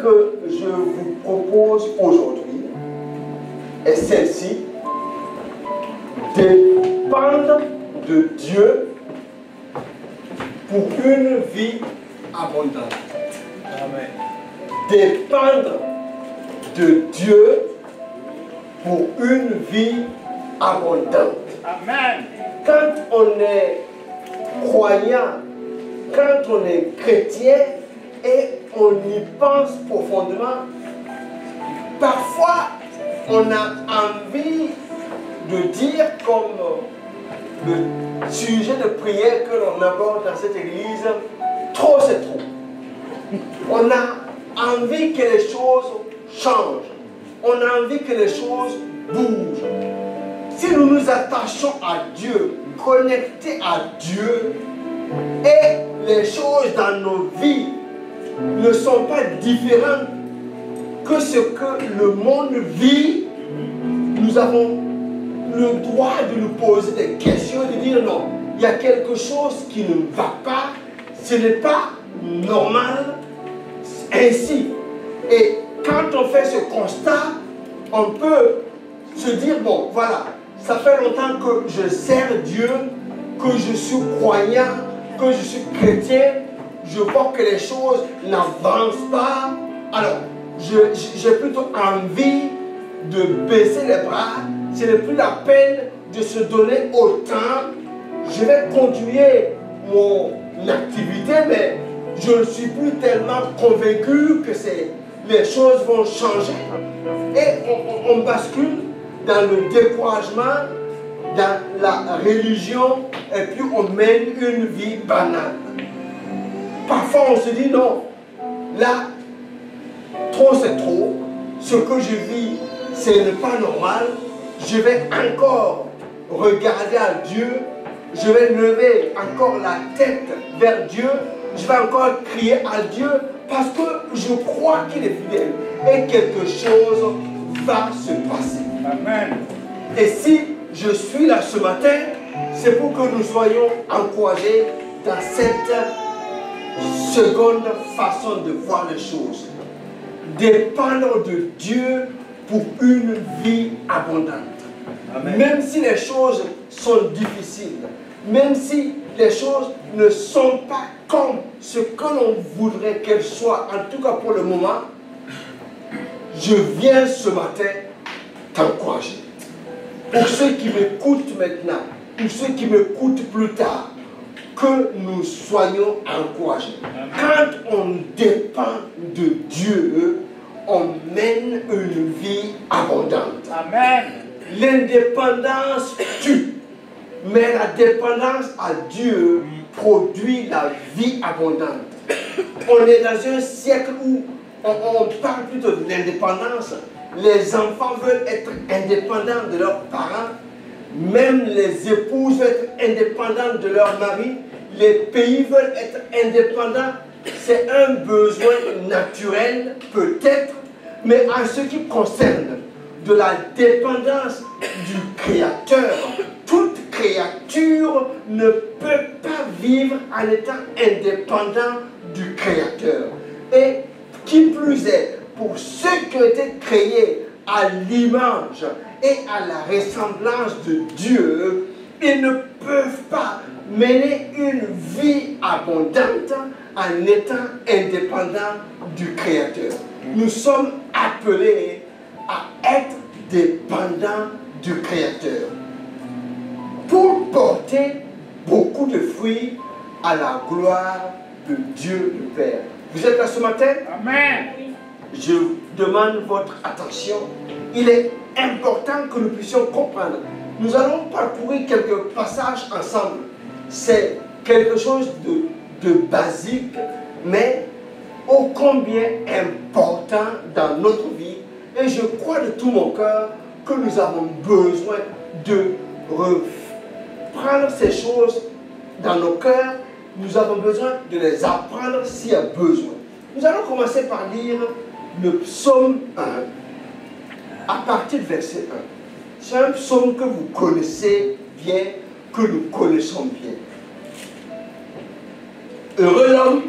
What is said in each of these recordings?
que je vous propose aujourd'hui est celle-ci: dépendre de Dieu pour une vie abondante. Amen. Dépendre de Dieu pour une vie abondante. Amen. Quand on est croyant, quand on est chrétien et on y pense profondément, parfois on a envie de dire, comme le sujet de prière que l'on aborde dans cette église, trop c'est trop. On a envie que les choses changent. On a envie que les choses bougent. Si nous nous attachons à Dieu, connectés à Dieu, et les choses dans nos vies ne sont pas différentes que ce que le monde vit, nous avons le droit de nous poser des questions et de dire non, il y a quelque chose qui ne va pas, ce n'est pas normal ainsi. Et quand on fait ce constat, on peut se dire bon, voilà, ça fait longtemps que je sers Dieu, que je suis croyant, que je suis chrétien, je vois que les choses n'avancent pas. Alors, j'ai plutôt envie de baisser les bras. Ce n'est plus la peine de se donner autant. Je vais continuer mon activité, mais je ne suis plus tellement convaincu que les choses vont changer. Et on bascule dans le découragement, dans la religion, et puis on mène une vie banale. Parfois on se dit non, là, trop c'est trop, ce que je vis, ce n'est pas normal, je vais encore regarder à Dieu, je vais lever encore la tête vers Dieu, je vais encore crier à Dieu, parce que je crois qu'il est fidèle, et quelque chose va se passer. Amen. Et si je suis là ce matin, c'est pour que nous soyons encouragés dans cette seconde façon de voir les choses. Dépendre de Dieu pour une vie abondante. Amen. Même si les choses sont difficiles, même si les choses ne sont pas comme ce que l'on voudrait qu'elles soient, en tout cas pour le moment, je viens ce matin t'encourager. Pour ceux qui m'écoutent maintenant, pour ceux qui m'écoutent plus tard, que nous soyons encouragés. Quand on dépend de Dieu, on mène une vie abondante. Amen. L'indépendance tue, mais la dépendance à Dieu produit la vie abondante. On est dans un siècle où on parle plutôt de l'indépendance. Les enfants veulent être indépendants de leurs parents. Même les épouses veulent être indépendantes de leur mari. Les pays veulent être indépendants. C'est un besoin naturel, peut-être, mais en ce qui concerne de la dépendance du Créateur, toute créature ne peut pas vivre en étant indépendant du Créateur. Et qui plus est, pour ceux qui ont été créés à l'image et à la ressemblance de Dieu, ils ne peuvent pas mener une vie abondante en étant indépendants du Créateur. Nous sommes appelés à être dépendants du Créateur pour porter beaucoup de fruits à la gloire de Dieu le Père. Vous êtes là ce matin? Amen. Je demande votre attention. Il est important que nous puissions comprendre. Nous allons parcourir quelques passages ensemble. C'est quelque chose de basique, mais ô combien important dans notre vie. Et je crois de tout mon cœur que nous avons besoin de reprendre ces choses dans nos cœurs. Nous avons besoin de les apprendre s'il y a besoin. Nous allons commencer par lire le psaume 1, à partir du verset 1. C'est un psaume que vous connaissez bien, que nous connaissons bien. Heureux l'homme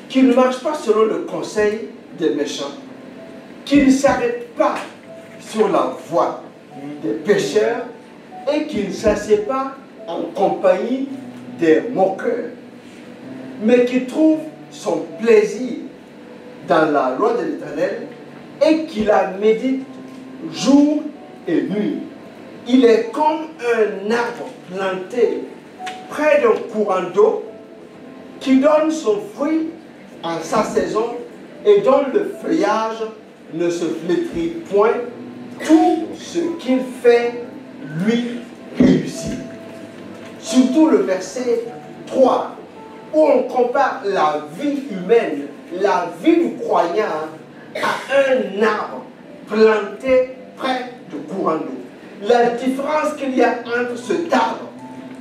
qui ne marche pas selon le conseil des méchants, qui ne s'arrête pas sur la voie des pécheurs et qui ne s'assied pas en compagnie des moqueurs, mais qui trouve son plaisir dans la loi de l'Éternel et qui la médite jour et nuit. Il est comme un arbre planté près d'un courant d'eau qui donne son fruit en sa saison et dont le feuillage ne se flétrit point. Tout ce qu'il fait lui réussit. Surtout le verset 3, où on compare la vie humaine, la vie du croyant, à un arbre planté près du courant d'eau. La différence qu'il y a entre cet arbre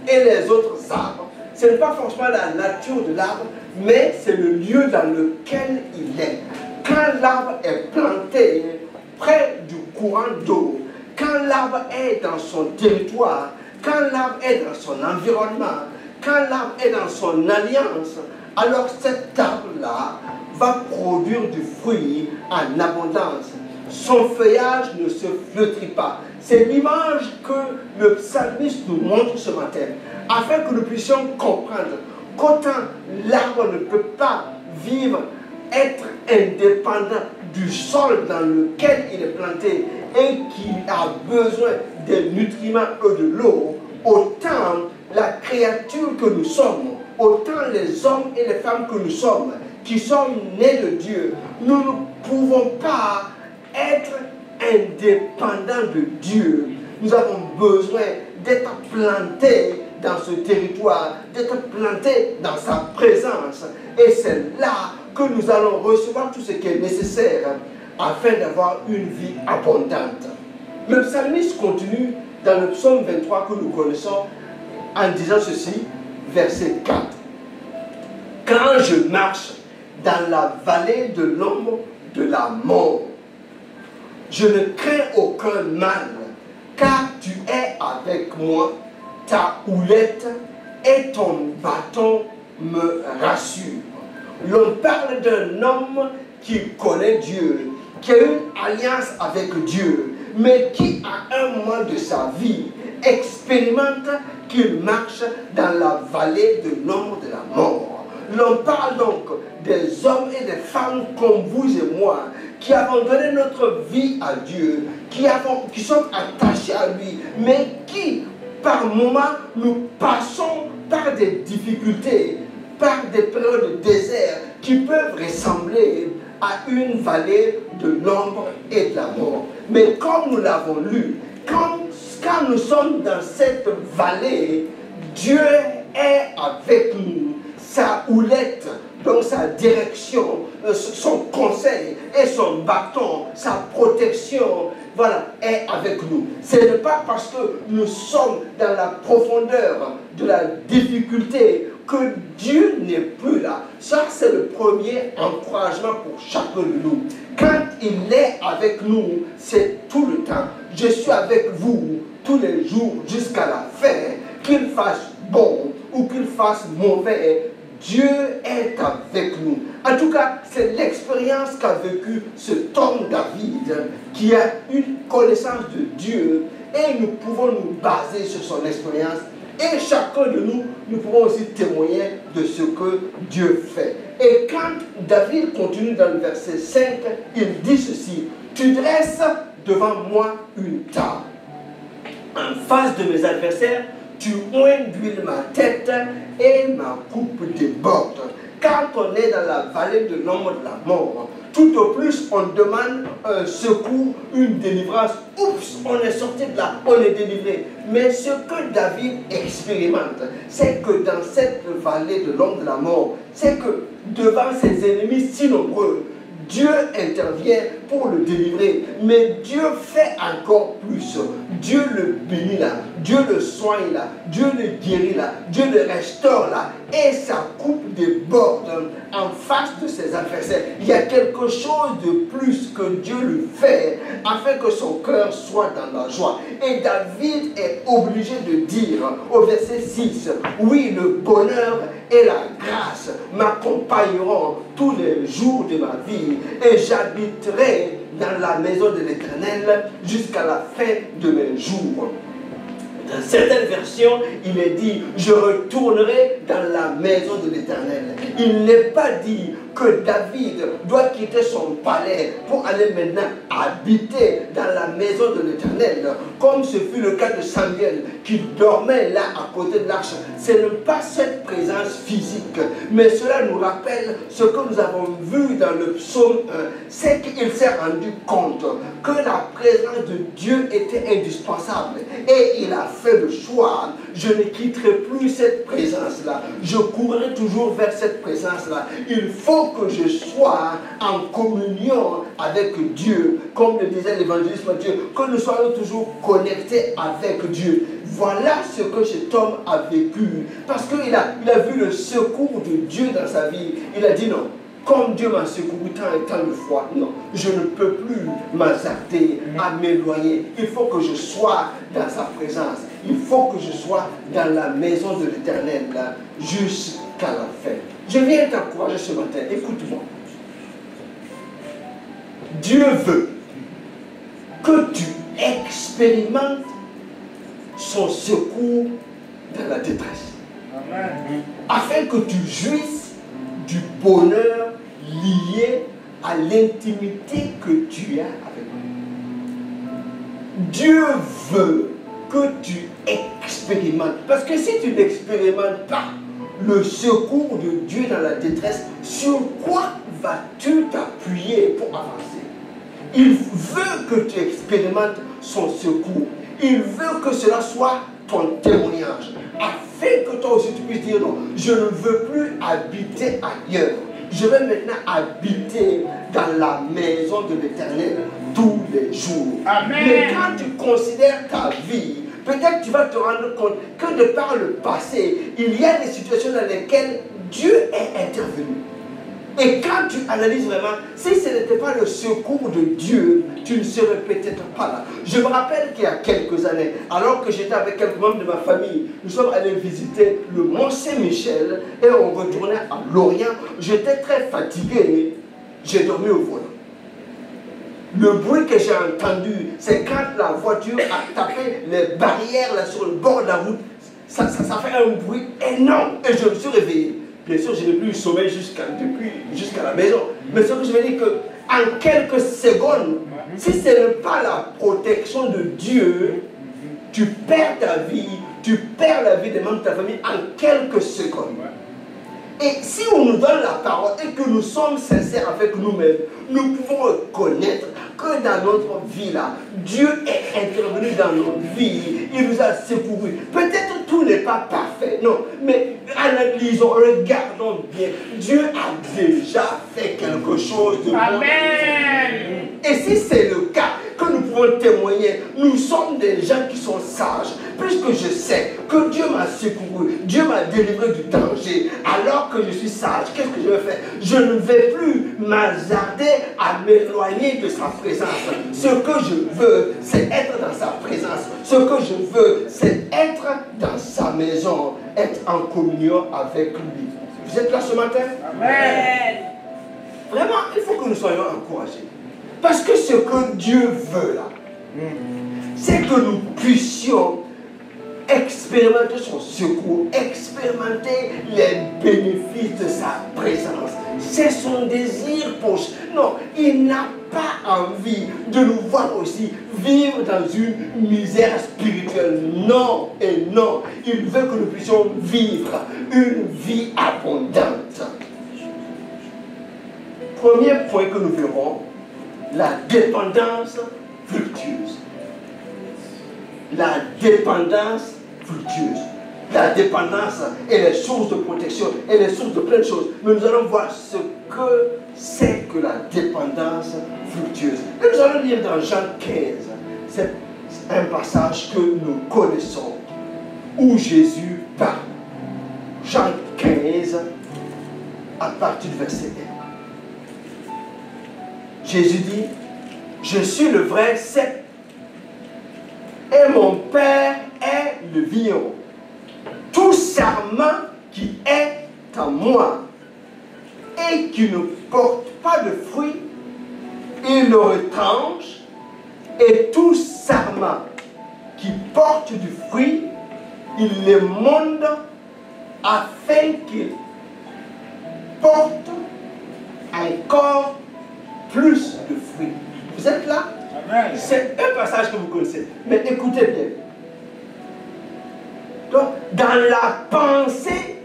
et les autres arbres, ce n'est pas forcément la nature de l'arbre, mais c'est le lieu dans lequel il est. Quand l'arbre est planté près du courant d'eau, quand l'arbre est dans son territoire, quand l'arbre est dans son environnement, quand l'arbre est dans son alliance, alors cet arbre-là va produire du fruit en abondance. Son feuillage ne se flétrit pas. C'est l'image que le psalmiste nous montre ce matin, afin que nous puissions comprendre qu'autant l'arbre ne peut pas vivre, être indépendant du sol dans lequel il est planté et qu'il a besoin des nutriments et de l'eau, autant la créature que nous sommes, autant les hommes et les femmes que nous sommes, qui sommes nés de Dieu, nous ne pouvons pas être indépendants de Dieu. Nous avons besoin d'être plantés dans ce territoire, d'être plantés dans sa présence. Et c'est là que nous allons recevoir tout ce qui est nécessaire afin d'avoir une vie abondante. Le psalmiste continue dans le psaume 23 que nous connaissons en disant ceci, verset 4. Quand je marche dans la vallée de l'ombre de la mort, je ne crains aucun mal, car tu es avec moi, ta houlette et ton bâton me rassurent. L'on parle d'un homme qui connaît Dieu, qui a une alliance avec Dieu, mais qui à un moment de sa vie expérimente qu'il marche dans la vallée de l'ombre de la mort. L'on parle donc des hommes et des femmes comme vous et moi, qui avons donné notre vie à Dieu, qui sommes attachés à lui, mais qui, par moments, nous passons par des difficultés, par des périodes de désert qui peuvent ressembler à une vallée de l'ombre et de la mort. Mais comme nous l'avons lu, quand nous sommes dans cette vallée, Dieu est avec nous. Sa houlette, donc sa direction, son conseil et son bâton, sa protection, voilà, est avec nous. Ce n'est pas parce que nous sommes dans la profondeur de la difficulté que Dieu n'est plus là. Ça, c'est le premier encouragement pour chacun de nous. Quand il est avec nous, c'est tout le temps. Je suis avec vous tous les jours jusqu'à la fin, qu'il fasse bon ou qu'il fasse mauvais. Dieu est avec nous. En tout cas, c'est l'expérience qu'a vécu cet homme David, qui a une connaissance de Dieu, et nous pouvons nous baser sur son expérience. Et chacun de nous, nous pouvons aussi témoigner de ce que Dieu fait. Et quand David continue dans le verset 5, il dit ceci: tu dresses devant moi une table en face de mes adversaires. Tu oins d'huile ma tête et ma coupe déborde. Quand on est dans la vallée de l'ombre de la mort, tout au plus on demande un secours, une délivrance. Oups, on est sorti de là, on est délivré. Mais ce que David expérimente, c'est que dans cette vallée de l'ombre de la mort, c'est que devant ses ennemis si nombreux, Dieu intervient pour le délivrer. Mais Dieu fait encore plus. Dieu le bénit là, Dieu le soigne là, Dieu le guérit là, Dieu le restaure là. Et sa coupe déborde en face de ses adversaires. Il y a quelque chose de plus que Dieu lui fait afin que son cœur soit dans la joie. Et David est obligé de dire au verset 6, oui, le bonheur et la grâce m'accompagneront tous les jours de ma vie et j'habiterai dans la maison de l'Éternel jusqu'à la fin de mes jours. Dans certaines versions, il est dit, je retournerai dans la maison de l'Éternel. Il n'est pas dit que David doit quitter son palais pour aller maintenant habiter dans la maison de l'Éternel, comme ce fut le cas de Samuel, qui dormait là à côté de l'arche. Ce n'est pas cette présence physique, mais cela nous rappelle ce que nous avons vu dans le psaume 1, c'est qu'il s'est rendu compte que la présence de Dieu était indispensable, et il a fait le choix, je ne quitterai plus cette présence-là, je courrai toujours vers cette présence-là. Il faut que je sois en communion avec Dieu, comme le disait l'évangéliste Matthieu, que nous soyons toujours connectés avec Dieu. Voilà ce que cet homme a vécu, parce qu'il a vu le secours de Dieu dans sa vie. Il a dit non, comme Dieu m'a secouru tant et tant de fois, non, je ne peux plus m'hasarder à m'éloigner. Il faut que je sois dans sa présence. Il faut que je sois dans la maison de l'Éternel jusqu'à la fin. Je viens t'encourager ce matin. Écoute-moi. Dieu veut que tu expérimentes son secours dans la détresse. Amen. Afin que tu jouisses du bonheur lié à l'intimité que tu as avec lui. Dieu veut que tu expérimentes. Parce que si tu n'expérimentes pas le secours de Dieu dans la détresse, sur quoi vas-tu t'appuyer pour avancer? Il veut que tu expérimentes son secours. Il veut que cela soit ton témoignage, afin que toi aussi tu puisses dire non, je ne veux plus habiter ailleurs. Je vais maintenant habiter dans la maison de l'Éternel tous les jours. Amen. Mais quand tu considères ta vie, peut-être tu vas te rendre compte que de par le passé, il y a des situations dans lesquelles Dieu est intervenu. Et quand tu analyses vraiment, si ce n'était pas le secours de Dieu, tu ne serais peut-être pas là. Je me rappelle qu'il y a quelques années, alors que j'étais avec quelques membres de ma famille, nous sommes allés visiter le Mont Saint-Michel et on retournait à Lorient. J'étais très fatigué, j'ai dormi au volant. Le bruit que j'ai entendu, c'est quand la voiture a tapé les barrières là, sur le bord de la route. Ça fait un bruit énorme et je me suis réveillé. Bien sûr, je n'ai plus eu sommeil jusqu'à la maison. Mais ce que je veux dire, qu'en quelques secondes, si ce n'est pas la protection de Dieu, tu perds ta vie, tu perds la vie des membres de ta famille en quelques secondes. Et si on nous donne la parole et que nous sommes sincères avec nous-mêmes, nous pouvons reconnaître que dans notre vie là, Dieu est intervenu dans notre vie, il nous a secourus. Peut-être tout n'est pas parfait, non, mais analysons, regardons bien. Dieu a déjà fait quelque chose de bon. Amen. Et si c'est le cas, que nous pouvons témoigner, nous sommes des gens qui sont sages. Puisque je sais que Dieu m'a secouru, Dieu m'a délivré du danger, alors que je suis sage, qu'est-ce que je vais faire? Je ne vais plus m'hasarder à m'éloigner de sa présence. Ce que je veux, c'est être dans sa présence. Ce que je veux, c'est être dans sa maison, être en communion avec lui. Vous êtes là ce matin? Amen. Vraiment, il faut que nous soyons encouragés. Parce que ce que Dieu veut là, c'est que nous puissions expérimenter son secours, expérimenter les bénéfices de sa présence. C'est son désir pour... Non, il n'a pas envie de nous voir aussi vivre dans une misère spirituelle. Non et non. Il veut que nous puissions vivre une vie abondante. Premier point que nous verrons, la dépendance fructueuse. La dépendance fructueuse. La dépendance est les sources de protection, et les sources de plein de choses. Mais nous allons voir que c'est que la dépendance fructueuse. Et nous allons lire dans Jean 15, c'est un passage que nous connaissons, où Jésus parle. Jean 15, à partir du verset 1. Jésus dit, je suis le vrai cep, et mon Père est le vigneron. Tout sarment qui est en moi et qui ne porte pas de fruits, il le retranche, et tout sarment qui porte du fruit, il les monde afin qu'il porte encore plus de fruits. Vous êtes là? C'est un passage que vous connaissez. Mais écoutez bien. Donc, dans la pensée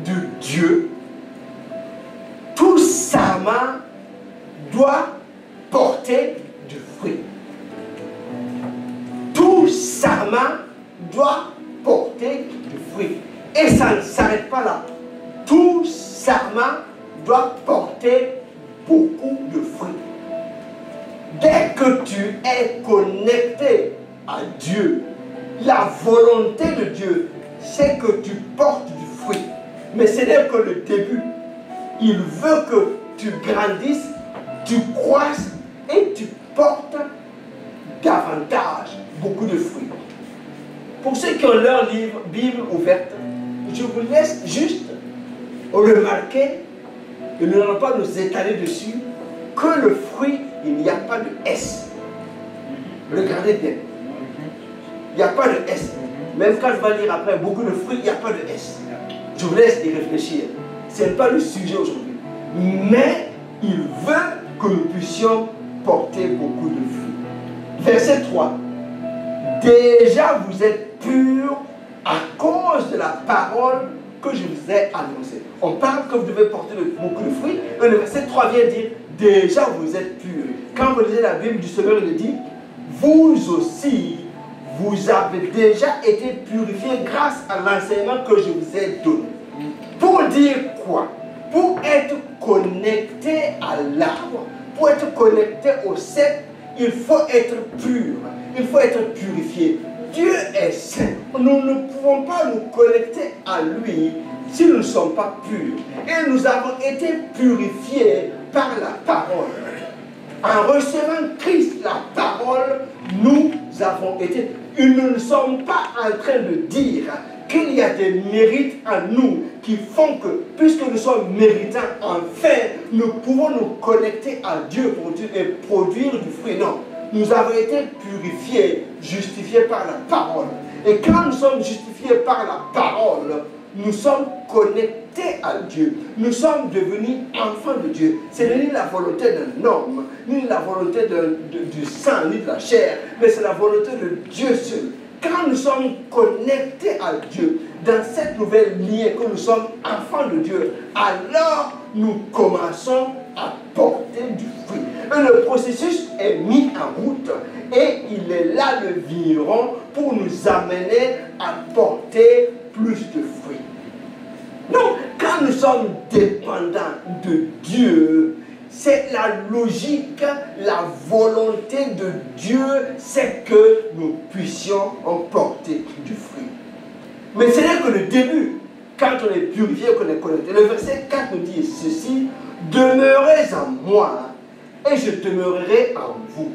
de Dieu, tout sarment doit porter du fruit. Tout sarment doit porter du fruit. Et ça ne s'arrête pas là. Tout sarment doit porter beaucoup de fruits. Dès que tu es connecté à Dieu, la volonté de Dieu, c'est que tu portes du fruit. Mais ce n'est que le début. Il veut que tu grandisses, tu croisses et tu portes davantage, beaucoup de fruits. Pour ceux qui ont leur Bible ouverte, je vous laisse juste remarquer, et nous n'allons pas nous étaler dessus, que le fruit, il n'y a pas de S. Regardez bien. Il n'y a pas de S. Même quand je vais lire après beaucoup de fruits, il n'y a pas de S. Je vous laisse y réfléchir. Ce n'est pas le sujet aujourd'hui. Mais il veut que nous puissions porter beaucoup de fruits. Verset 3. Déjà vous êtes purs à cause de la parole que je vous ai annoncée. On parle que vous devez porter beaucoup de fruits. Et le verset 3 vient dire, déjà vous êtes purs. Quand vous lisez la Bible du Seigneur, il dit, vous aussi, vous avez déjà été purifiés grâce à l'enseignement que je vous ai donné. Pour dire quoi? Pour être connecté à l'arbre, pour être connecté au cep, il faut être pur, il faut être purifié. Dieu est saint. Nous ne pouvons pas nous connecter à lui si nous ne sommes pas purs. Et nous avons été purifiés par la parole. En recevant Christ, la parole, nous avons été. Nous ne sommes pas en train de dire qu'il y a des mérites en nous qui font que, puisque nous sommes méritants, enfin, nous pouvons nous connecter à Dieu et produire du fruit. Non, nous avons été purifiés, justifiés par la parole. Et quand nous sommes justifiés par la parole, nous sommes connectés à Dieu. Nous sommes devenus enfants de Dieu. Ce n'est ni la volonté d'un homme, ni la volonté du sang, ni de la chair, mais c'est la volonté de Dieu seul. Quand nous sommes connectés à Dieu, dans cette nouvelle lien que nous sommes enfants de Dieu, alors nous commençons à porter du fruit. Et le processus est mis en route et il est là le vigneron pour nous amener à porter plus de fruits. Donc, quand nous sommes dépendants de Dieu, c'est la logique, la volonté de Dieu, c'est que nous puissions en porter du fruit. Mais ce n'est que le début, quand on est purifié, qu'on est connecté. Le verset 4 nous dit ceci, demeurez en moi et je demeurerai en vous.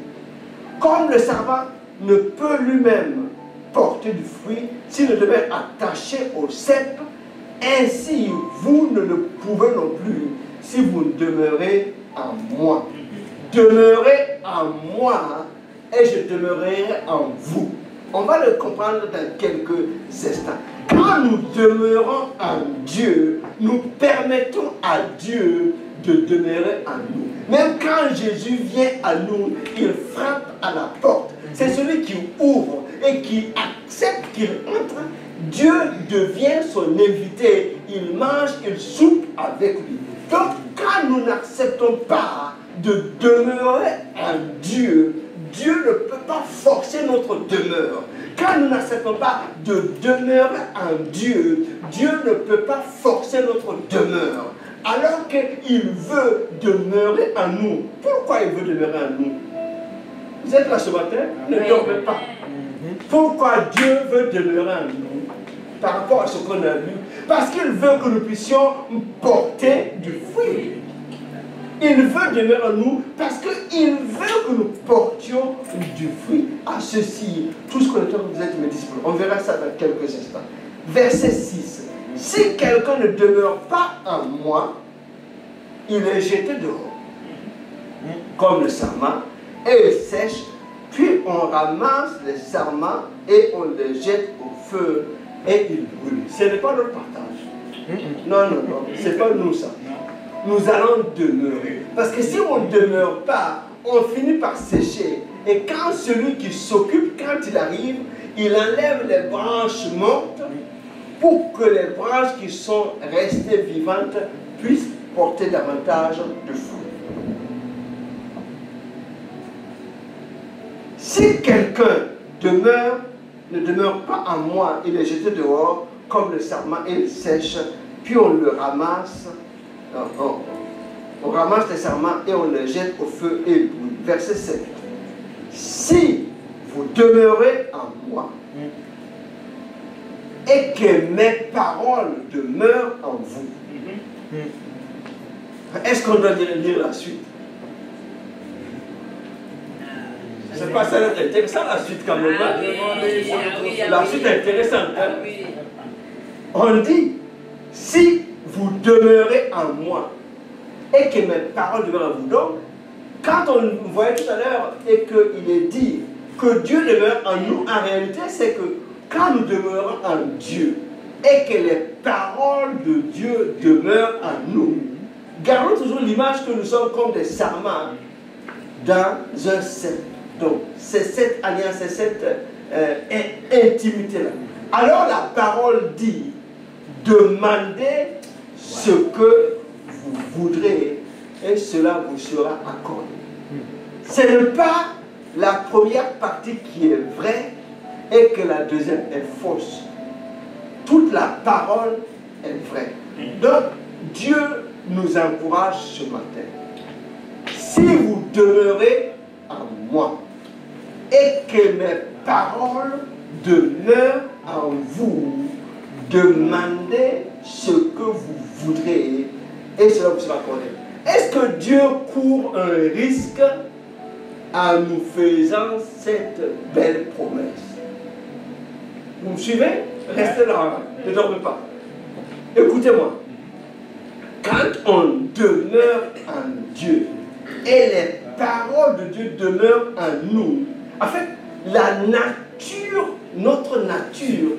Comme le sarment ne peut lui-même porter du fruit s'il ne demeure attaché au cep, ainsi vous ne le pouvez non plus si vous demeurez en moi. Demeurez en moi et je demeurerai en vous. On va le comprendre dans quelques instants. Quand nous demeurons en Dieu, nous permettons à Dieu de demeurer en nous. Même quand Jésus vient à nous, il frappe à la porte. C'est celui qui ouvre et qui accepte qu'il entre. Dieu devient son invité. Il mange, il soupe avec lui. Donc, quand nous n'acceptons pas de demeurer en Dieu, Dieu ne peut pas forcer notre demeure. Quand nous n'acceptons pas de demeurer en Dieu, Dieu ne peut pas forcer notre demeure. alors qu'il veut demeurer en nous. Pourquoi il veut demeurer en nous? Vous êtes là ce matin? Ne dormez pas. Pourquoi Dieu veut demeurer en nous par rapport à ce qu'on a vu? Parce qu'il veut que nous puissions porter du fruit. Il veut demeurer en nous parce qu'il veut que nous portions du fruit. À ceci, tout ce que le temps vous êtes mes disciples. On verra ça dans quelques instants. Verset 6. Si quelqu'un ne demeure pas en moi, il est jeté dehors, comme le sarment, et il sèche, puis on ramasse les sarments et on les jette au feu et il brûle. Ce n'est pas notre partage. Non, ce n'est pas nous ça. Nous allons demeurer. Parce que si on ne demeure pas, on finit par sécher. Et quand celui qui s'occupe, quand il arrive, il enlève les branches mortes pour que les branches qui sont restées vivantes puissent porter davantage de fruits. Si quelqu'un ne demeure pas en moi, il est jeté dehors comme le sarment et il sèche, puis on le ramasse. On ramasse les sarments et on les jette au feu et il brûle. Verset 7. Si vous demeurez en moi et que mes paroles demeurent en vous. Est-ce qu'on doit lire la suite? C'est pas ça intéressant la suite quand même. La suite est intéressante. On dit, si vous demeurez en moi et que mes paroles demeurent en vous. Donc, quand on voyait tout à l'heure et qu'il est dit que Dieu demeure en nous, en réalité, c'est que quand nous demeurons en Dieu et que les paroles de Dieu demeurent en nous, gardons toujours l'image que nous sommes comme des sarments dans un cercle. Donc, c'est cette alliance, c'est cette intimité-là. Alors la parole dit, demandez ce que vous voudrez et cela vous sera accordé. Ce n'est pas la première partie qui est vraie et que la deuxième est fausse. Toute la parole est vraie. Donc, Dieu nous encourage ce matin. Si vous demeurez en moi et que mes paroles demeurent en vous, demandez ce que vous voudrez et cela vous sera accordé. Est-ce que Dieu court un risque en nous faisant cette belle promesse? Vous me suivez? Restez là, ne dormez pas. Écoutez-moi. Quand on demeure en Dieu et les paroles de Dieu demeurent en nous, en fait, la nature, notre nature,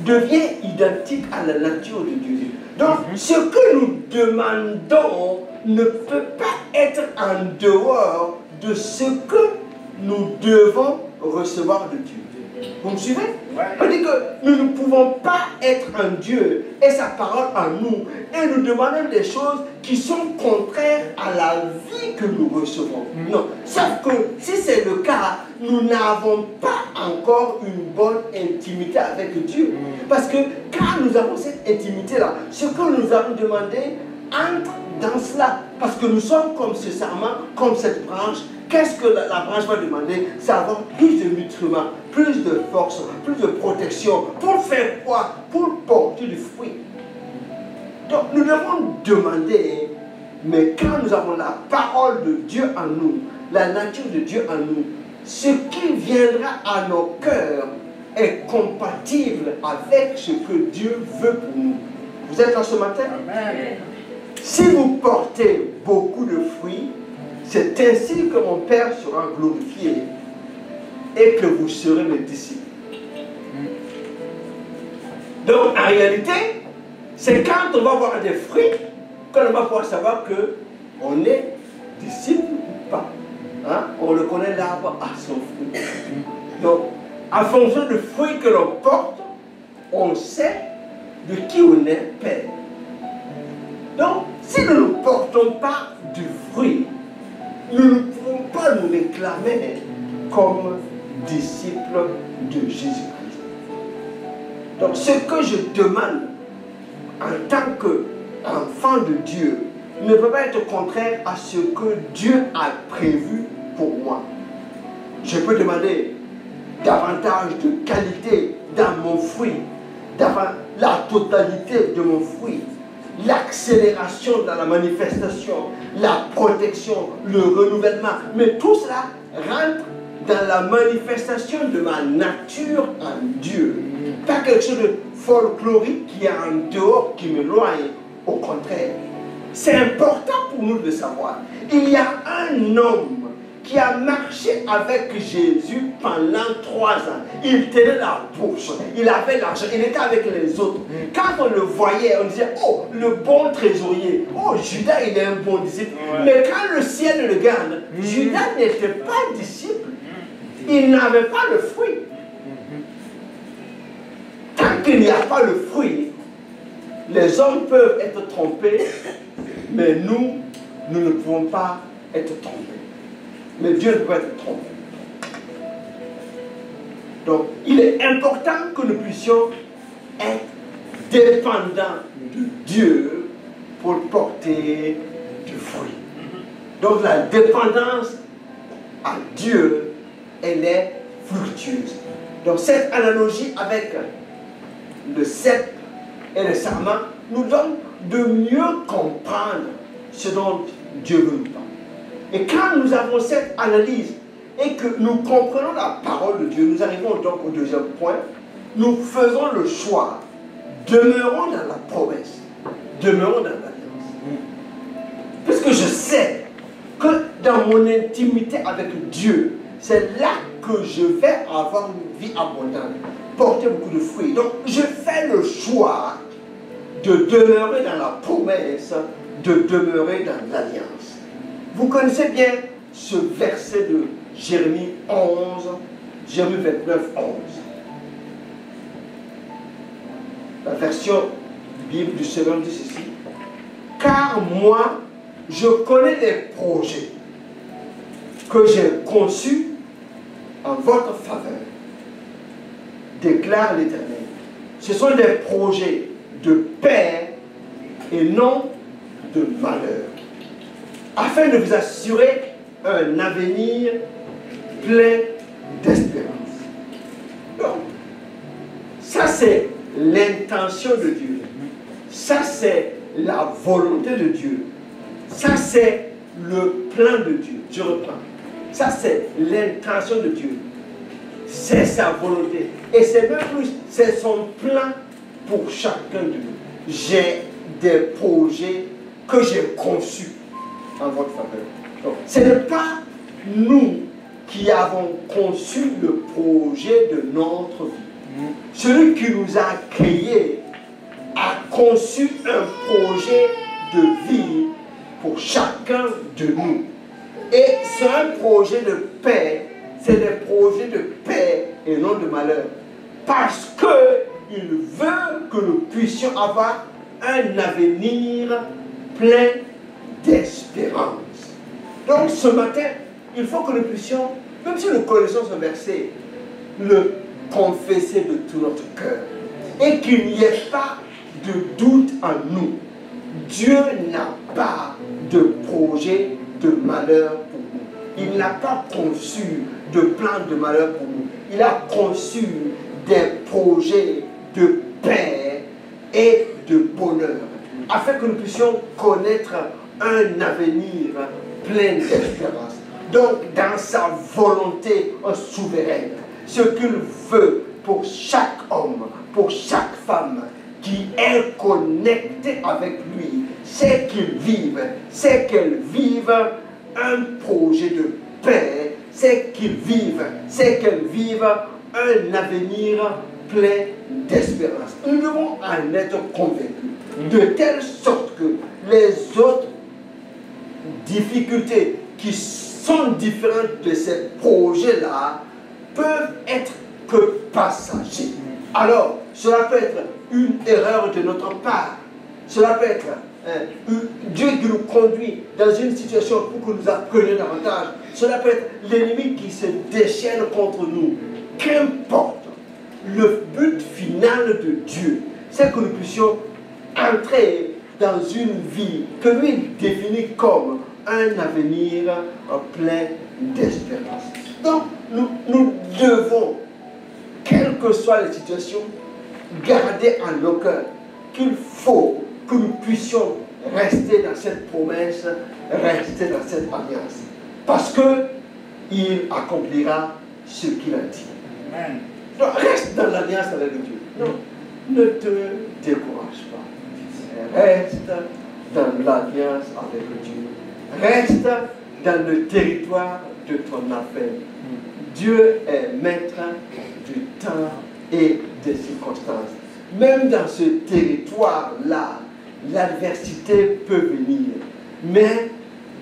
devient identique à la nature de Dieu. Donc, ce que nous demandons ne peut pas être en dehors de ce que nous devons recevoir de Dieu. Vous me suivez? On dit que nous ne pouvons pas être un Dieu et sa parole en nous et nous demander des choses qui sont contraires à la vie que nous recevons. Non. Sauf que si c'est le cas, nous n'avons pas encore une bonne intimité avec Dieu. Parce que quand nous avons cette intimité-là, ce que nous avons demandé entre dans cela. Parce que nous sommes comme ce sarment, comme cette branche. Qu'est-ce que la branche va demander? C'est avoir plus de nutriments, plus de force, plus de protection. Pour faire quoi? Pour porter du fruit. Donc nous devons demander, mais quand nous avons la parole de Dieu en nous, la nature de Dieu en nous, ce qui viendra à nos cœurs est compatible avec ce que Dieu veut pour nous. Vous êtes là ce matin? Amen. Si vous portez beaucoup de fruits, c'est ainsi que mon Père sera glorifié et que vous serez mes disciples. Donc, en réalité, c'est quand on va voir des fruits qu'on va pouvoir savoir qu'on est disciple ou pas. Hein? On reconnaît l'arbre à son fruit. Donc, en fonction du fruit que l'on porte, on sait de qui on est père. Donc, si nous ne portons pas du fruit, nous ne pouvons pas nous réclamer comme disciples de Jésus-Christ. Donc ce que je demande en tant qu'enfant de Dieu, ne peut pas être contraire à ce que Dieu a prévu pour moi. Je peux demander davantage de qualité dans mon fruit, la totalité de mon fruit, l'accélération dans la manifestation, la protection, le renouvellement. Mais tout cela rentre dans la manifestation de ma nature en Dieu. Pas quelque chose de folklorique qui est en dehors, qui m'éloigne. Au contraire, c'est important pour nous de savoir. Il y a un homme qui a marché avec Jésus pendant 3 ans. Il tenait la bourse, il avait l'argent, il était avec les autres. Quand on le voyait, on disait, oh, le bon trésorier, oh, Judas, il est un bon disciple. Mais quand le ciel le regarde, Judas n'était pas disciple. Il n'avait pas le fruit. Tant qu'il n'y a pas le fruit, les hommes peuvent être trompés, mais nous ne pouvons pas être trompés. Mais Dieu ne peut pas être trompé. Donc, il est important que nous puissions être dépendants de Dieu pour porter du fruit. Donc, la dépendance à Dieu, elle est fructueuse. Donc, cette analogie avec le cep et le sarment nous donne de mieux comprendre ce dont Dieu veut nous parler. Et quand nous avons cette analyse et que nous comprenons la parole de Dieu, nous arrivons donc au deuxième point. Nous faisons le choix. Demeurons dans la promesse. Demeurons dans l'alliance. Parce que je sais que dans mon intimité avec Dieu, c'est là que je vais avoir une vie abondante, porter beaucoup de fruits. Donc je fais le choix de demeurer dans la promesse, de demeurer dans l'alliance. Vous connaissez bien ce verset de Jérémie 11, Jérémie 29, 11. La version Bible du Seigneur dit ceci. Car moi, je connais les projets que j'ai conçus en votre faveur, déclare l'Éternel. Ce sont des projets de paix et non de malheur, afin de vous assurer un avenir plein d'espérance. Donc, ça c'est l'intention de Dieu. Ça c'est la volonté de Dieu. Ça c'est le plan de Dieu. Je reprends. Ça c'est l'intention de Dieu. C'est sa volonté. Et c'est même plus, c'est son plan pour chacun de nous. J'ai des projets que j'ai conçus en votre faveur. Donc, ce n'est pas nous qui avons conçu le projet de notre vie. Celui qui nous a créés a conçu un projet de vie pour chacun de nous. Et c'est un projet de paix, c'est des projets de paix et non de malheur. Parce qu'il veut que nous puissions avoir un avenir plein d'espérance. Donc ce matin, il faut que nous puissions, même si nous connaissons ce verset, le confesser de tout notre cœur. Et qu'il n'y ait pas de doute en nous. Dieu n'a pas de projet de malheur pour nous. Il n'a pas conçu de plan de malheur pour nous. Il a conçu des projets de paix et de bonheur, afin que nous puissions connaître un avenir plein d'espérance. Donc, dans sa volonté souveraine, ce qu'il veut pour chaque homme, pour chaque femme qui est connecté avec lui, c'est qu'ils vivent, c'est qu'elles vivent un projet de paix, c'est qu'ils vivent, c'est qu'elles vivent un avenir plein d'espérance. Nous devons en être convaincus, de telle sorte que les autres difficultés qui sont différentes de ces projets-là peuvent être que passagers. Alors, cela peut être une erreur de notre part. Cela peut être Dieu qui nous conduit dans une situation pour que nous apprenions davantage. Cela peut être l'ennemi qui se déchaîne contre nous. Qu'importe, le but final de Dieu, c'est que nous puissions entrer dans une vie que lui définit comme un avenir plein d'espérance. Donc, nous devons, quelle que soit la situation, garder en nos cœurs qu'il faut que nous puissions rester dans cette promesse, rester dans cette alliance. Parce qu'il accomplira ce qu'il a dit. Amen. Donc, reste dans l'alliance avec Dieu. Non, ne te décourage pas. Reste dans l'alliance avec Dieu. Reste dans le territoire de ton appel. Dieu est maître du temps et des circonstances. Même dans ce territoire-là, l'adversité peut venir. Mais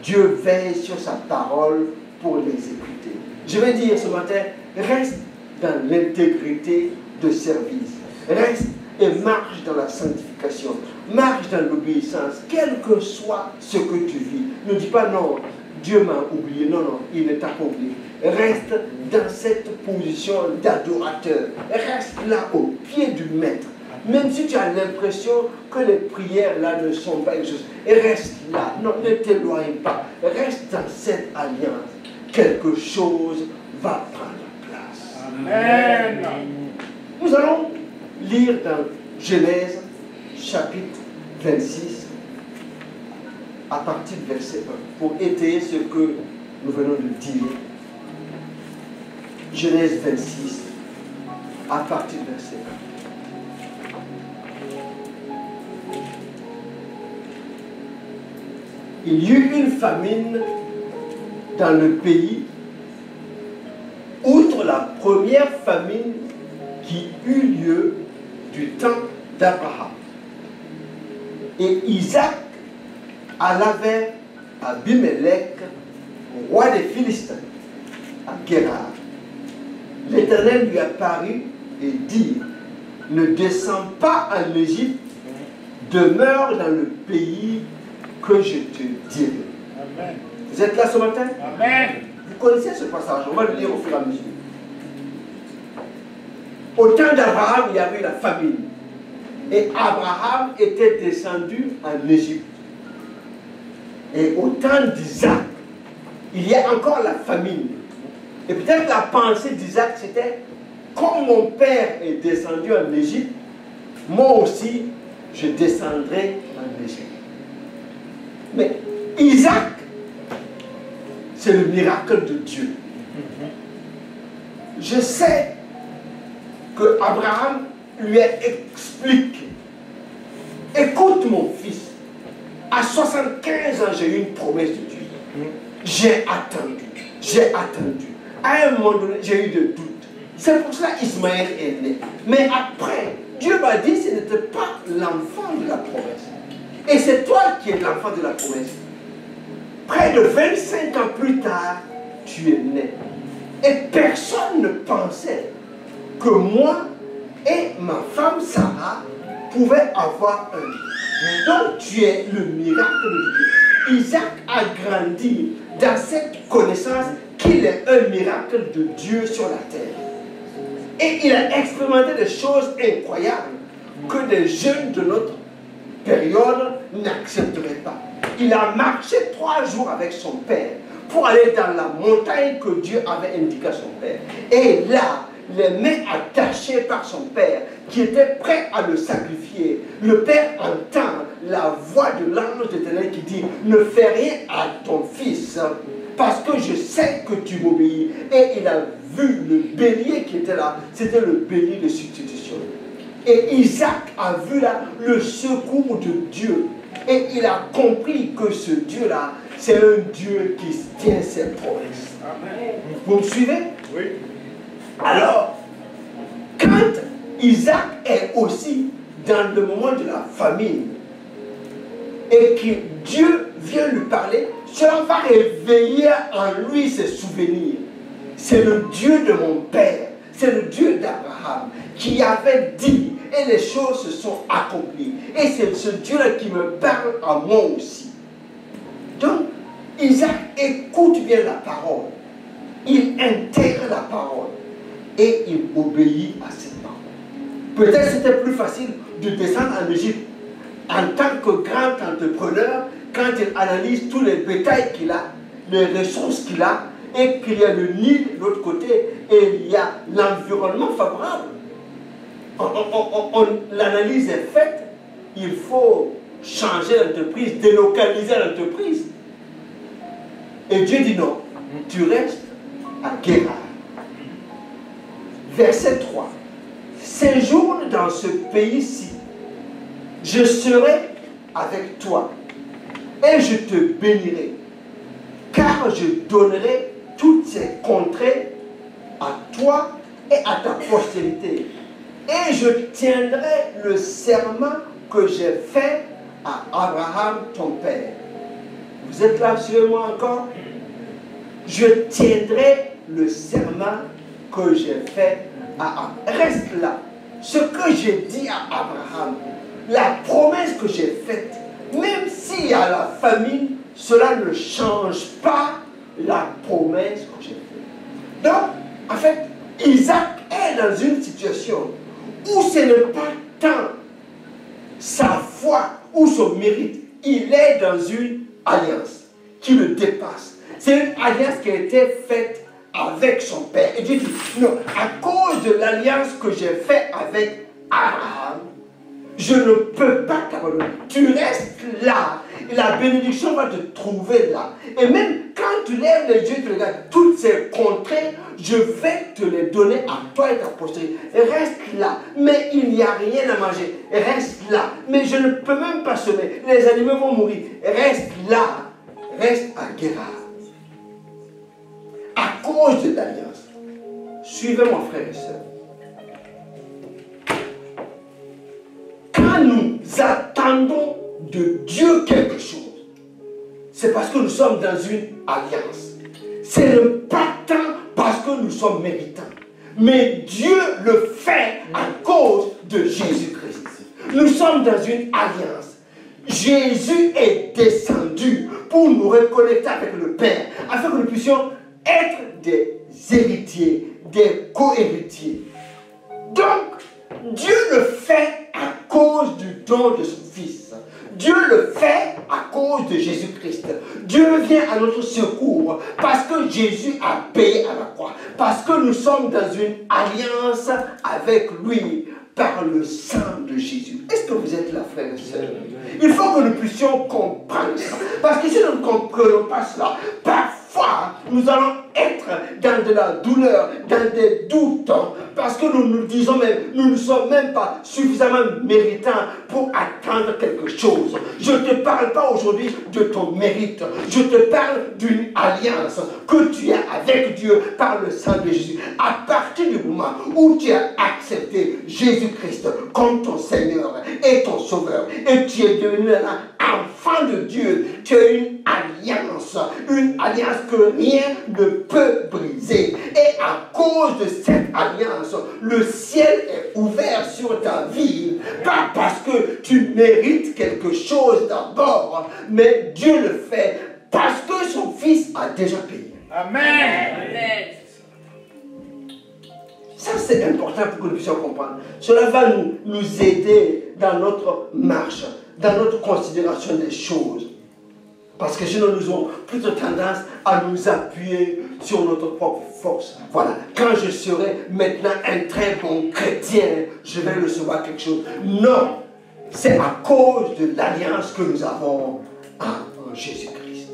Dieu veille sur sa parole pour l'exécuter. Je vais dire ce matin, reste dans l'intégrité de service. Reste et marche dans la sanctification. Marche dans l'obéissance, quel que soit ce que tu vis. Ne dis pas non, Dieu m'a oublié. Non, non, il ne t'a pas oublié. Reste dans cette position d'adorateur. Reste là au pied du maître. Même si tu as l'impression que les prières là ne sont pas exaucées. Et reste là. Non, ne t'éloigne pas. Reste dans cette alliance. Quelque chose va prendre place. Amen. Nous allons lire dans Genèse chapitre 26 à partir du verset 1 pour étayer ce que nous venons de dire. Genèse 26 à partir du verset 1. Il y eut une famine dans le pays, outre la première famine qui eut lieu du temps d'Abraham. Et Isaac alla vers Abimelech, roi des Philistins, à Guérar. L'Éternel lui apparut et dit, ne descends pas en Égypte, demeure dans le pays que je te dirai. Amen. Vous êtes là ce matin? Amen. Vous connaissez ce passage, on va le lire au fur et à mesure. Au temps d'Abraham, il y avait la famine. Et Abraham était descendu en Égypte. Et au temps d'Isaac, il y a encore la famine. Et peut-être la pensée d'Isaac, c'était, comme mon père est descendu en Égypte, moi aussi, je descendrai en Égypte. Mais Isaac, c'est le miracle de Dieu. Je sais que Abraham lui a expliqué, écoute mon fils, à 75 ans j'ai eu une promesse de Dieu. J'ai attendu. À un moment donné, j'ai eu des doutes. C'est pour cela qu'Ismaël est né. Mais après, Dieu m'a dit, ce n'était pas l'enfant de la promesse. Et c'est toi qui es l'enfant de la promesse. Près de 25 ans plus tard, tu es né. Et personne ne pensait que moi et ma femme Sarah pouvaient avoir un enfant. Donc tu es le miracle de Dieu. Isaac a grandi dans cette connaissance qu'il est un miracle de Dieu sur la terre. Et il a expérimenté des choses incroyables que des jeunes de notre période n'accepteraient pas. Il a marché 3 jours avec son père pour aller dans la montagne que Dieu avait indiquée à son père. Et là, les mains attachées par son père, qui était prêt à le sacrifier, le père entend la voix de l'ange de l'Éternel qui dit, ne fais rien à ton fils, parce que je sais que tu m'obéis. Et il a vu le bélier qui était là, c'était le bélier de substitution. Et Isaac a vu là le secours de Dieu. Et il a compris que ce Dieu-là, c'est un Dieu qui tient ses promesses. Amen. Vous me suivez? Oui. Alors, quand Isaac est aussi dans le moment de la famine, et que Dieu vient lui parler, cela va réveiller en lui ses souvenirs. C'est le Dieu de mon père, c'est le Dieu d'Abraham qui avait dit, et les choses se sont accomplies. Et c'est ce Dieu-là qui me parle à moi aussi. Donc, Isaac écoute bien la parole. Il intègre la parole. Et il obéit à cette parole. Peut-être c'était plus facile de descendre en Égypte. en tant que grand entrepreneur, quand il analyse tous les bétails qu'il a, les ressources qu'il a, et qu'il y a le Nil de l'autre côté, et il y a l'environnement favorable. L'analyse est faite, il faut changer l'entreprise, délocaliser l'entreprise. Et Dieu dit non, tu restes à Guérard. Verset 3. Séjourne dans ce pays-ci, je serai avec toi, et je te bénirai, car je donnerai toutes ces contrées à toi et à ta postérité. Et je tiendrai le serment que j'ai fait à Abraham, ton père. Vous êtes là, suivez-moi encore. Je tiendrai le serment que j'ai fait à Abraham. Reste là. Ce que j'ai dit à Abraham, la promesse que j'ai faite, même s'il y a la famine, cela ne change pas la promesse que j'ai faite. Donc, en fait, Isaac est dans une situation où ce n'est pas tant sa foi ou son mérite. Il est dans une alliance qui le dépasse. C'est une alliance qui a été faite avec son père. Et Dieu dit, non, à cause de l'alliance que j'ai faite avec Abraham, je ne peux pas t'abandonner. Tu restes là. Et la bénédiction va te trouver là. Et même quand tu lèves les yeux, tu regardes toutes ces contrées, je vais te les donner à toi et ta postérité. Reste là. Mais il n'y a rien à manger. Reste là. Mais je ne peux même pas semer. Les animaux vont mourir. Reste là. Reste à Guérard. À cause de l'alliance. Suivez mon frère et soeur. Quand nous attendons de Dieu quelque chose, c'est parce que nous sommes dans une alliance. Ce n'est pas tant parce que nous sommes méritants. Mais Dieu le fait à cause de Jésus-Christ. Nous sommes dans une alliance. Jésus est descendu pour nous reconnecter avec le Père, afin que nous puissions être des héritiers, des co-héritiers. Donc, Dieu le fait à cause du don de son Fils. Dieu le fait à cause de Jésus-Christ. Dieu vient à notre secours parce que Jésus a payé à la croix. Parce que nous sommes dans une alliance avec lui par le sang de Jésus. Est-ce que vous êtes là, frères et sœurs? Il faut que nous puissions comprendre ça. Parce que si nous ne comprenons pas cela, parfois nous allons être dans de la douleur, dans des doutes, parce que nous nous disons même, nous ne sommes même pas suffisamment méritants pour attendre quelque chose. Je ne te parle pas aujourd'hui de ton mérite, je te parle d'une alliance que tu as avec Dieu par le sang de Jésus. À partir du moment où tu as accepté Jésus-Christ comme ton Seigneur et ton Sauveur, et tu es devenu un enfant de Dieu, tu as une alliance que rien ne peut briser. Et à cause de cette alliance, le ciel est ouvert sur ta vie. Pas parce que tu mérites quelque chose d'abord, mais Dieu le fait parce que son Fils a déjà payé. Amen. Ça, c'est important pour que nous puissions comprendre. Cela va nous aider dans notre marche, dans notre considération des choses. Parce que sinon, nous aurons plutôt tendance à nous appuyer sur notre propre force. Voilà, quand je serai maintenant un très bon chrétien, je vais recevoir quelque chose. Non, c'est à cause de l'alliance que nous avons en Jésus-Christ.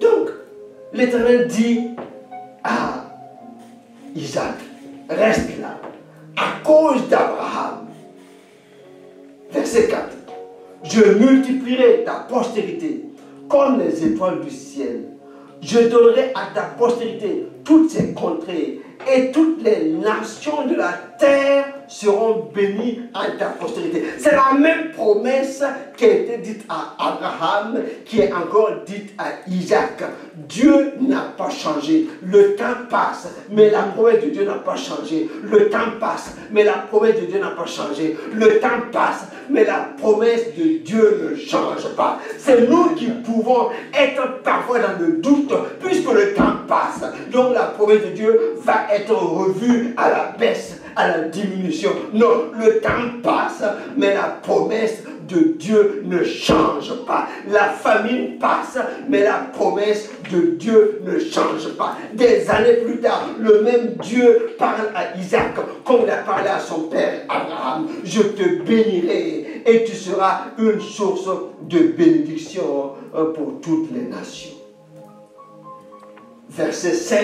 Donc, l'Éternel dit à Isaac, reste là, à cause d'Abraham. Verset 4. Je multiplierai ta postérité comme les étoiles du ciel. Je donnerai à ta postérité toutes ces contrées, et toutes les nations de la terre seront bénies en ta postérité. C'est la même promesse qui a été dite à Abraham, qui est encore dite à Isaac. Dieu n'a pas changé. Le temps passe, mais la promesse de Dieu n'a pas changé. Le temps passe, mais la promesse de Dieu n'a pas changé. Le temps passe, mais la promesse de Dieu ne change pas. C'est nous qui pouvons être parfois dans le doute, puisque le temps passe. Donc la promesse de Dieu va être revue à la baisse, à la diminution. Non, le temps passe, mais la promesse de Dieu ne change pas. La famine passe, mais la promesse de Dieu ne change pas. Des années plus tard, le même Dieu parle à Isaac comme il a parlé à son père Abraham. Je te bénirai et tu seras une source de bénédiction pour toutes les nations. Verset 5,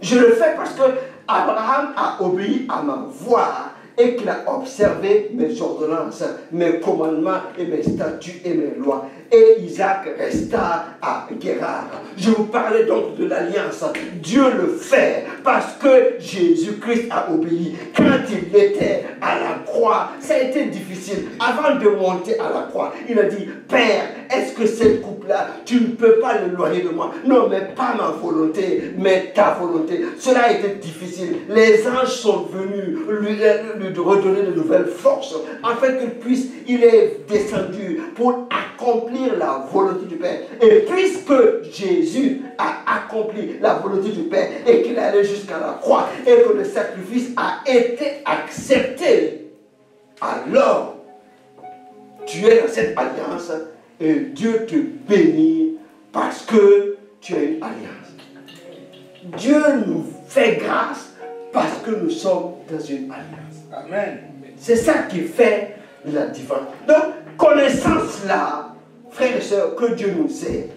je le fais parce que Abraham a obéi à ma voix et qu'il a observé mes ordonnances, mes commandements et mes statuts et mes lois. Et Isaac resta à Guérar. Je vous parlais donc de l'alliance. Dieu le fait parce que Jésus-Christ a obéi. Quand il était à la croix, ça a été difficile. Avant de monter à la croix, il a dit, Père, est-ce que cette coupe-là, tu ne peux pas l'éloigner de moi? Non, mais pas ma volonté, mais ta volonté. Cela a été difficile. Les anges sont venus lui redonner de nouvelles forces, afin qu'il puisse, il est descendu pour accomplir la volonté du Père. Et puisque Jésus a accompli la volonté du Père et qu'il est allé jusqu'à la croix et que le sacrifice a été accepté, alors tu es dans cette alliance et Dieu te bénit parce que tu as une alliance. Dieu nous fait grâce parce que nous sommes dans une alliance. Amen. C'est ça qui fait la différence. Donc, connaissant cela, frères et sœurs, que Dieu nous aide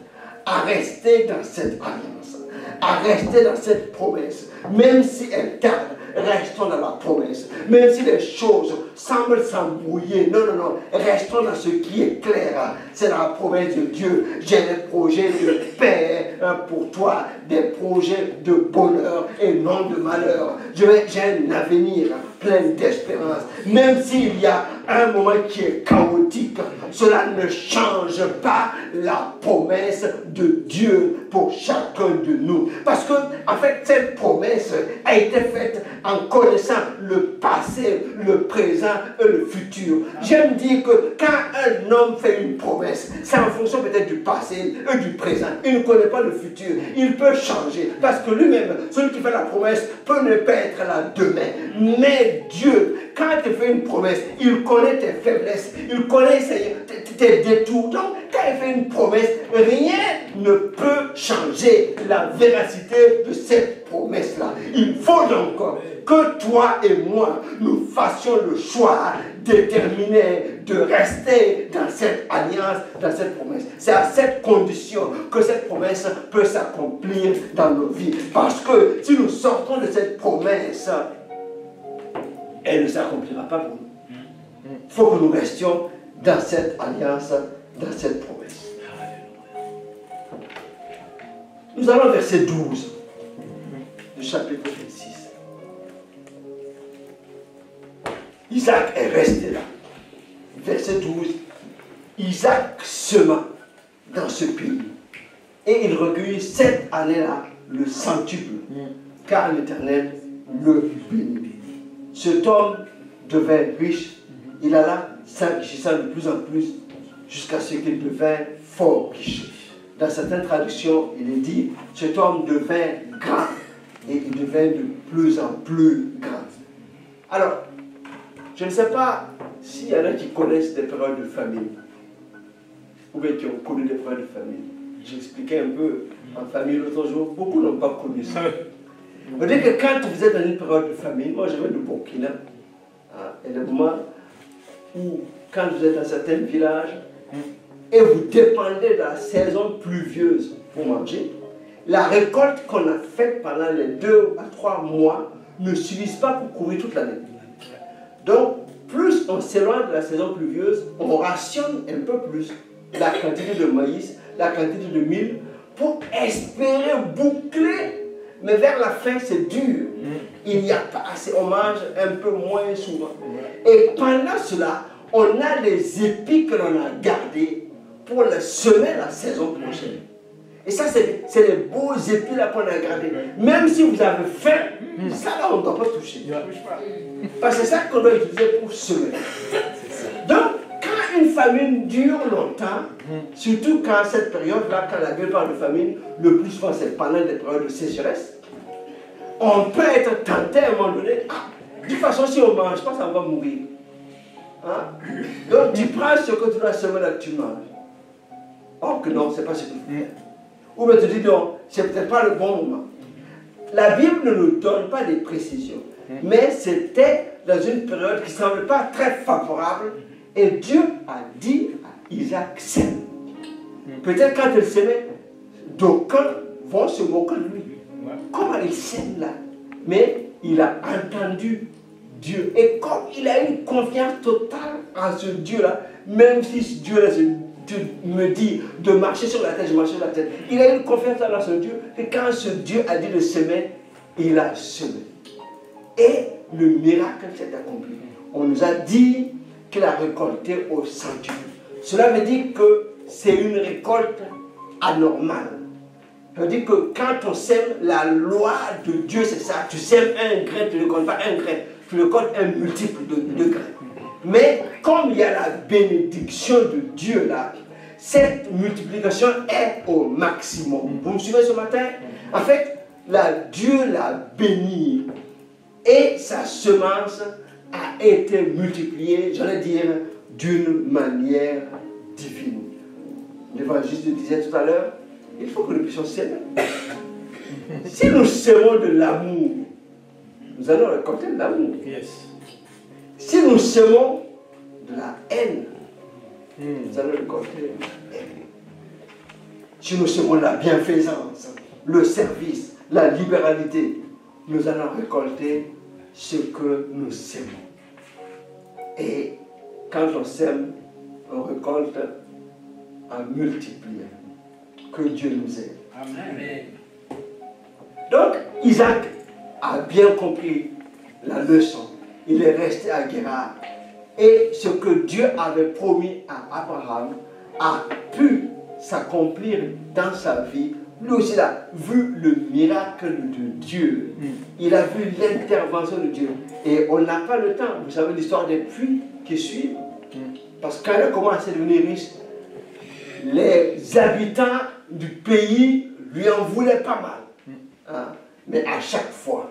à rester dans cette alliance, à rester dans cette promesse, même si elle tarde, restons dans la promesse. Même si les choses semblent s'embrouiller, non, non, non, restons dans ce qui est clair. C'est la promesse de Dieu. J'ai des projets de paix pour toi, des projets de bonheur et non de malheur. J'ai un avenir plein d'espérance. Même s'il y a un moment qui est chaotique, cela ne change pas la promesse de Dieu pour chacun de nous. Parce que, en fait, cette promesse a été faite en connaissant le passé, le présent et le futur. J'aime dire que quand un homme fait une promesse, c'est en fonction peut-être du passé et du présent. Il ne connaît pas le futur. Il peut changer. Parce que lui-même, celui qui fait la promesse, peut ne pas être là demain. Mais Dieu, quand il fait une promesse, il connaît tes faiblesses, il connaît tes détours. Donc, quand il fait une promesse, rien ne peut changer la véracité de cette promesse-là. Il faut donc que toi et moi, nous fassions le choix déterminé de rester dans cette alliance, dans cette promesse. C'est à cette condition que cette promesse peut s'accomplir dans nos vies. Parce que si nous sortons de cette promesse, elle ne s'accomplira pas pour nous. Il faut que nous restions dans cette alliance, dans cette promesse. Nous allons au verset 12 du chapitre 26. Isaac est resté là. Verset 12. Isaac sema dans ce pays. Et il recueillit cette année-là le centuple, car l'Éternel le bénit. Cet homme devint riche. Il alla s'enrichissant de plus en plus jusqu'à ce qu'il devint fort riche. Dans certaines traductions, il est dit, cet homme devint grand et il devint de plus en plus grand. Alors, je ne sais pas s'il y en a qui connaissent des périodes de famine, ou bien qui ont connu des périodes de famine. J'expliquais un peu en famille l'autre jour, beaucoup n'ont pas connu ça. On dit que quand vous êtes dans une période de famine, moi je viens de Burkina, il y a des moments où quand vous êtes dans certains villages et vous dépendez de la saison pluvieuse pour manger, la récolte qu'on a faite pendant les 2 à 3 mois ne suffit pas pour couvrir toute l'année. Donc, plus on s'éloigne de la saison pluvieuse, on rationne un peu plus la quantité de maïs, la quantité de mil, pour espérer boucler. Mais vers la fin, c'est dur. Il n'y a pas assez, on mange un peu moins souvent. Et pendant cela, on a les épis que l'on a gardés pour les semer la saison prochaine. Et ça, c'est les beaux épis là qu'on a gardés. Même si vous avez faim, ça là, on ne doit pas toucher. Parce que c'est ça qu'on doit utiliser pour semer. Donc, quand une famine dure longtemps, surtout quand cette période-là, quand la Bible parle de famine, le plus souvent c'est pendant des périodes de sécheresse, on peut être tenté à un moment donné, de toute façon si on ne mange pas, ça va mourir. Hein? Donc tu prends ce que tu dois semer là, tu manges. Or que non, c'est pas ce que tu fais. Ou bien tu dis non, c'est peut-être pas le bon moment. La Bible ne nous donne pas des précisions. Mais c'était dans une période qui ne semble pas très favorable. Et Dieu a dit à Isaac, sème. Peut-être quand il s'aimait, d'aucuns vont se moquer de lui. Comment il s'aime là? Mais il a entendu Dieu. Et comme il a une confiance totale en ce Dieu-là, même si ce Dieu-là me dit de marcher sur la tête, je marche sur la tête. Il a une confiance dans ce Dieu. Et quand ce Dieu a dit de semer, il a semé. Et le miracle s'est accompli. On nous a dit qu'il a récolté au centuple. Cela veut dire que c'est une récolte anormale. Ça veut dire que quand on sème, la loi de Dieu, c'est ça. Tu sèmes un grain, tu ne récoltes pas un grain. Tu récoltes un multiple de grains. Mais comme il y a la bénédiction de Dieu là, cette multiplication est au maximum. Vous me suivez ce matin? En fait, Dieu l'a béni et sa semence a été multipliée, j'allais dire, d'une manière divine. L'évangéliste disait tout à l'heure, il faut que nous puissions s'aimer. Si nous semons de l'amour, nous allons récolter de l'amour. Yes. Si nous semons de la haine, nous allons récolter de la haine. Si nous semons la bienfaisance, le service, la libéralité, nous allons récolter ce que nous semons. Et quand on sème, on récolte en multipliant. Que Dieu nous aide. Amen. Donc, Isaac a bien compris la leçon. Il est resté à Guérard. Et ce que Dieu avait promis à Abraham a pu s'accomplir dans sa vie. Lui aussi, il a vu le miracle de Dieu. Il a vu l'intervention de Dieu. Et on n'a pas le temps. Vous savez l'histoire des puits qui suivent. Parce que quand il a commencé à devenir riche, les habitants du pays lui en voulaient pas mal. Hein? Mais à chaque fois,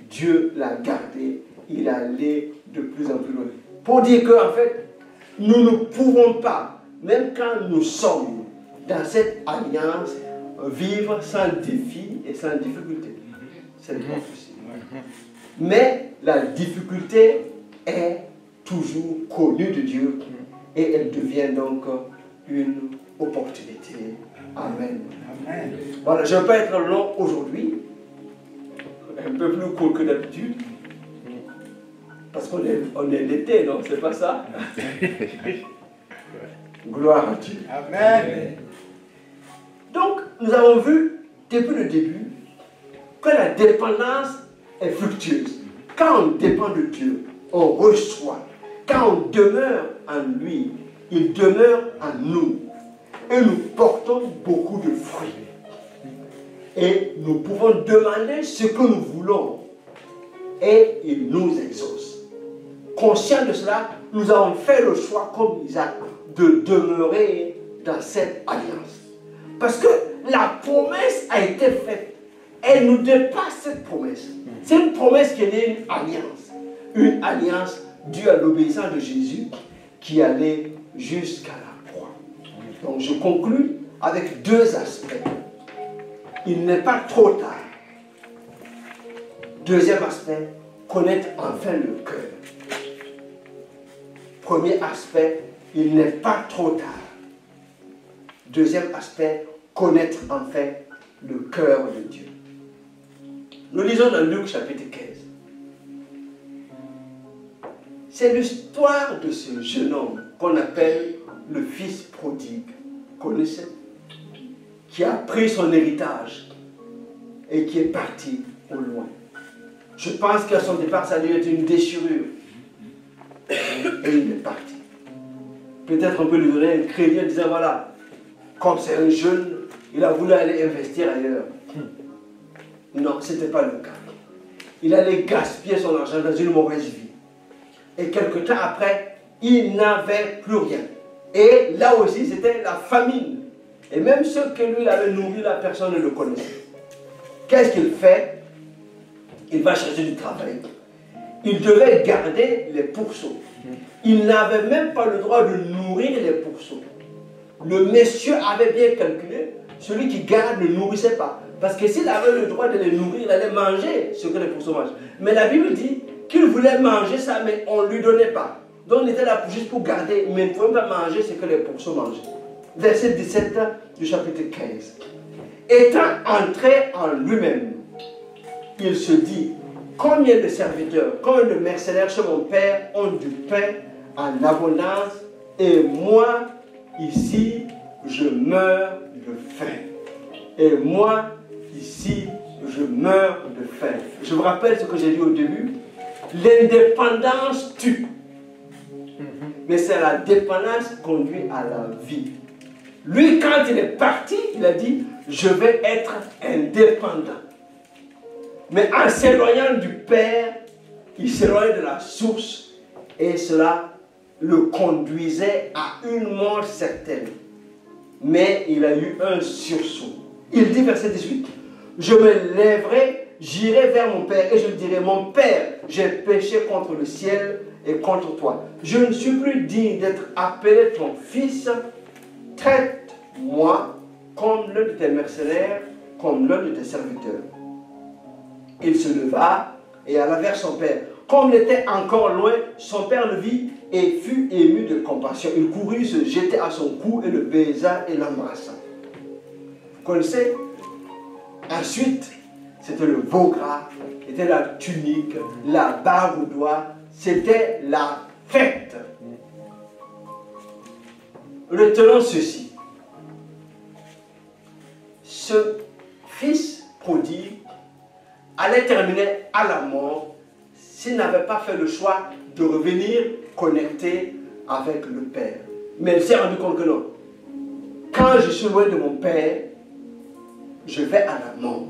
Dieu l'a gardé. Il allait de plus en plus loin. Pour dire qu'en fait, nous ne pouvons pas, même quand nous sommes dans cette alliance, vivre sans défi et sans difficulté. C'est pas possible. Mais la difficulté est toujours connue de Dieu et elle devient donc une opportunité. Amen. Amen. Voilà, je ne vais pas être long aujourd'hui, un peu plus court que d'habitude, parce qu'on est l'été, donc c'est pas ça. Gloire à Dieu. Amen. Donc, nous avons vu, depuis le début, que la dépendance est fructueuse. Quand on dépend de Dieu, on reçoit. Quand on demeure en lui, il demeure en nous. Et nous portons beaucoup de fruits. Et nous pouvons demander ce que nous voulons. Et il nous exauce. Conscient de cela, nous avons fait le choix, comme Isaac, de demeurer dans cette alliance. Parce que la promesse a été faite. Elle nous dépasse cette promesse. C'est une promesse qui est née d'une alliance. Une alliance due à l'obéissance de Jésus qui allait jusqu'à la croix. Donc je conclus avec deux aspects. Il n'est pas trop tard. Deuxième aspect, connaître enfin le cœur. Premier aspect, il n'est pas trop tard. Deuxième aspect, connaître enfin le cœur de Dieu. Nous lisons dans Luc chapitre 15. C'est l'histoire de ce jeune homme qu'on appelle le fils prodigue. Vous connaissez? Qui a pris son héritage et qui est parti au loin. Je pense qu'à son départ, ça lui a été une déchirure. Et il est parti. Peut-être on peut lui donner un crédit en disant voilà, comme c'est un jeune, il a voulu aller investir ailleurs. Non, ce n'était pas le cas. Il allait gaspiller son argent dans une mauvaise vie. Et quelque temps après, il n'avait plus rien. Et là aussi, c'était la famine. Et même ceux que lui avait nourri, la personne ne le connaissait. Qu'est-ce qu'il fait? Il va chercher du travail. il devait garder les pourceaux. Il n'avait même pas le droit de nourrir les pourceaux. Le monsieur avait bien calculé, celui qui garde ne nourrissait pas. Parce que s'il avait le droit de les nourrir, il allait manger ce que les pourceaux mangent. Mais la Bible dit qu'il voulait manger ça, mais on ne lui donnait pas. Donc il était là juste pour garder, mais il ne pouvait pas manger ce que les pourceaux mangeaient. Verset 17 du chapitre 15. Étant entré en lui-même, il se dit, combien de serviteurs, combien de mercenaires chez mon père ont du pain en abondance, et moi, ici, je meurs de faim. Et moi, ici, je meurs de faim. Je vous rappelle ce que j'ai dit au début. L'indépendance tue. Mais c'est la dépendance qui conduit à la vie. Lui, quand il est parti, il a dit, je vais être indépendant. Mais en s'éloignant du Père, il s'éloignait de la source et cela le conduisait à une mort certaine. Mais il a eu un sursaut. Il dit, verset 18, je me lèverai, j'irai vers mon Père et je dirai, mon Père, j'ai péché contre le ciel et contre toi. Je ne suis plus digne d'être appelé ton fils. Traite-moi comme l'un de tes mercenaires, comme l'un de tes serviteurs. Il se leva et alla vers son père. Comme il était encore loin, son père le vit et fut ému de compassion. Il courut, se jetait à son cou et le baisa et l'embrassa. Vous connaissez? Ensuite, c'était le veau gras, c'était la tunique, la barbe au doigt, c'était la fête. Retenons ceci. Ce fils prodigue allait terminer à la mort s'il n'avait pas fait le choix de revenir connecté avec le Père. Mais il s'est rendu compte que non. Quand je suis loin de mon Père, je vais à la mort.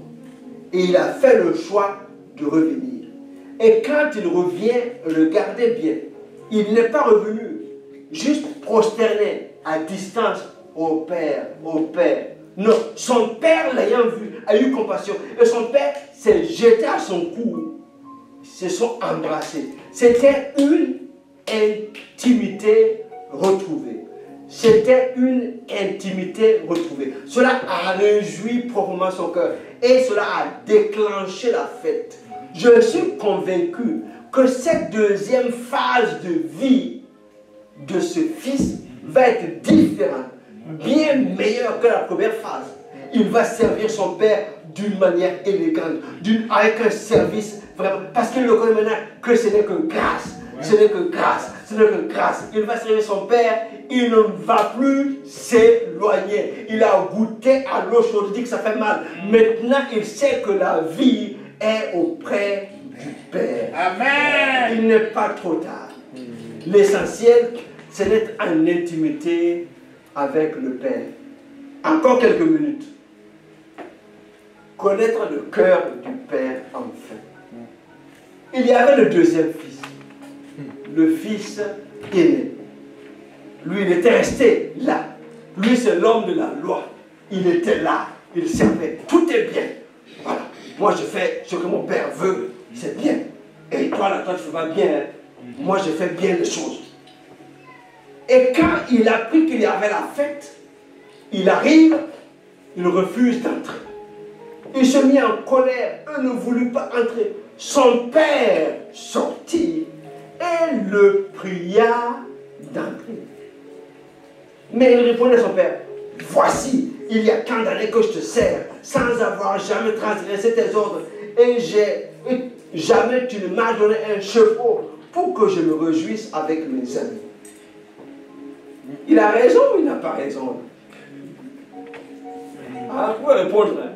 Et il a fait le choix de revenir. Et quand il revient, regardez bien, il n'est pas revenu juste prosterné à distance au Père, au Père. Non, son père l'ayant vu a eu compassion et son père s'est jeté à son cou. Ils se sont embrassés. C'était une intimité retrouvée. C'était une intimité retrouvée. Cela a réjoui profondément son cœur et cela a déclenché la fête. Je suis convaincu que cette deuxième phase de vie de ce fils va être différente, bien meilleure que la première phase. Il va servir son père d'une manière élégante, avec un service vraiment, parce qu'il le connaît maintenant que ce n'est que grâce. Ce n'est que grâce, ce n'est que grâce. Il va servir son père, il ne va plus s'éloigner. Il a goûté à l'eau chaude, il dit que ça fait mal. Maintenant, il sait que la vie est auprès du Père. Amen. Il n'est pas trop tard. L'essentiel, c'est d'être en intimité avec le Père. Encore quelques minutes. Connaître le cœur du Père enfin. Il y avait le deuxième fils. Le fils aîné. Lui, il était resté là. Lui, c'est l'homme de la loi. Il était là. Il servait. Tout est bien. Voilà. Moi, je fais ce que mon père veut. C'est bien. Et toi, là, toi, tu ne fais pas bien. Hein? Moi, je fais bien les choses. Et quand il a appris qu'il y avait la fête, il arrive, il refuse d'entrer. Il se mit en colère. Il ne voulut pas entrer. Son père sortit et le pria d'entrer. Mais il répondait à son père, voici, il y a tant d'années que je te sers, sans avoir jamais transgressé tes ordres, et jamais tu ne m'as donné un chevreau pour que je me réjouisse avec mes amis. Il a raison ou il n'a pas raison? Ah, vous pouvez répondre. Hein?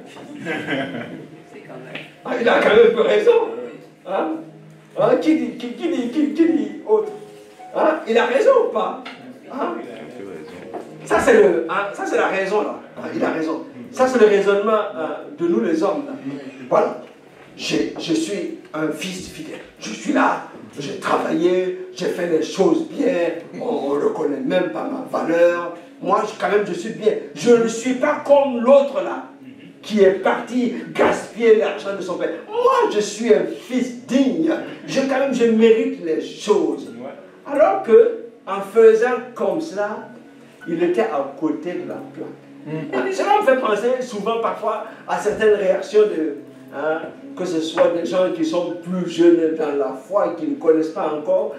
Ah, il a quand même peu raison. Hein? Hein? Qui dit autre? Hein? Il a raison ou pas? Hein? Ça c'est la raison là. Hein? Il a raison. Ça c'est le raisonnement de nous les hommes là. Voilà. Je suis un fils fidèle. Je suis là. J'ai travaillé. J'ai fait les choses bien. On ne reconnaît même pas ma valeur. Moi quand même je suis bien. Je ne suis pas comme l'autre là. qui est parti gaspiller l'argent de son père. Moi, je suis un fils digne. Je mérite les choses. Alors que, en faisant comme cela, il était à côté de la plaque. Cela me fait penser souvent parfois à certaines réactions que ce soit des gens qui sont plus jeunes dans la foi et qui ne connaissent pas encore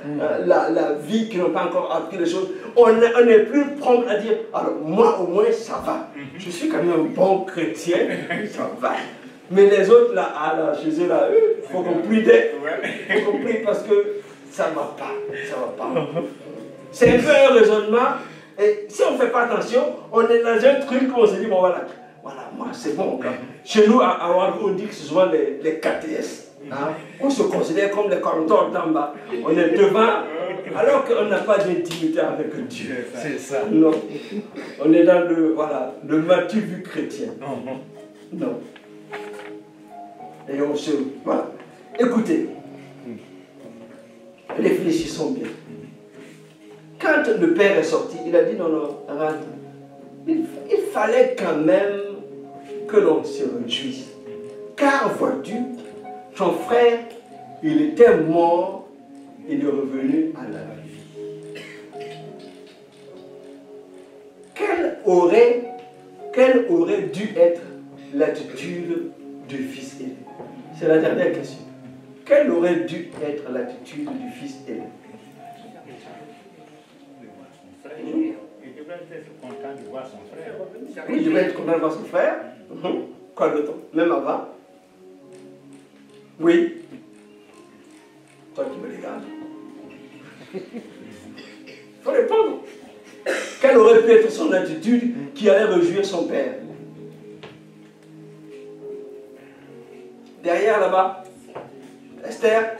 la vie, qui n'ont pas encore appris les choses. On n'est plus prompt à dire, alors moi au moins ça va. Je suis quand même un bon chrétien, ça va. Mais les autres là, chez eux là, il faut qu'on prie il faut qu'on prie parce que ça ne va pas, ça va pas. C'est un peu un raisonnement. Et si on ne fait pas attention, on est dans un truc où on se dit, bon voilà, moi c'est bon. Chez nous, à Ouagadougou, on dit que c'est souvent les KTS. Hein? On se considère comme les correcteurs d'en bas. On est devant, alors qu'on n'a pas d'intimité avec Dieu. C'est ça. Non. On est dans le Matthieu vu chrétien. Non. Et on se... Voilà. Écoutez. Réfléchissons bien. Quand le père est sorti, il a dit non, rentre. Il fallait quand même que l'on se réjouisse. Car, vois-tu, son frère, il était mort, il est revenu à la vie. Quelle aurait dû être l'attitude du fils aîné? C'est la dernière question. Quelle aurait dû être l'attitude du fils aîné? Il devrait être content de voir son frère. Oui, il devait être content de voir son frère. Quoi d'autre? Même avant. Oui. Toi qui me regardes. Il faut répondre. Quelle aurait pu être son attitude qui allait réjouir son père? Derrière là-bas, Esther,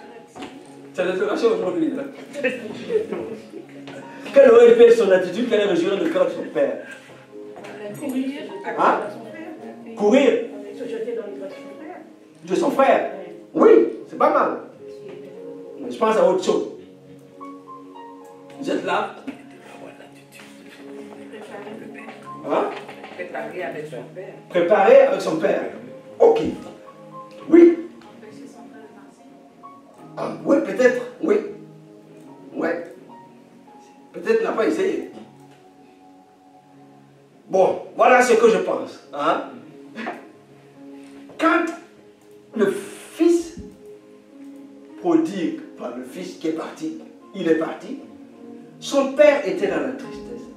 c'est l'interrogation aujourd'hui. Quelle aurait pu être son attitude qui allait réjouir le cœur de son père? Courir. Hein? Courir Se jeter dans les bras de son frère. de son frère. Oui, c'est pas mal. Mais je pense à autre chose. Vous êtes là? Hein? Préparer avec son père. Préparé avec son père. Ok. Oui. Ah, oui, peut-être. Oui. Ouais. Peut-être n'a pas essayé. Bon, voilà ce que je pense. Hein? Quand le fils prodigue, enfin le fils qui est parti, il est parti, son père était dans la tristesse.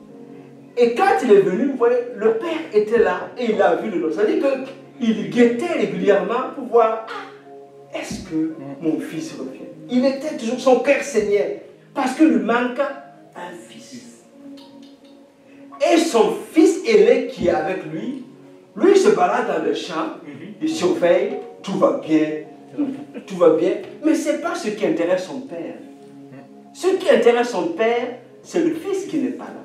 Et quand il est venu, vous voyez, le père était là et il a vu le nom. C'est-à-dire qu'il guettait régulièrement pour voir, est-ce que mon fils revient? Il était toujours, son cœur saignait parce qu'il lui manque un fils. Et son fils aîné qui est avec lui, lui se balade dans le champ, il surveille, tout va bien, mais ce n'est pas ce qui intéresse son père. Ce qui intéresse son père, c'est le fils qui n'est pas là.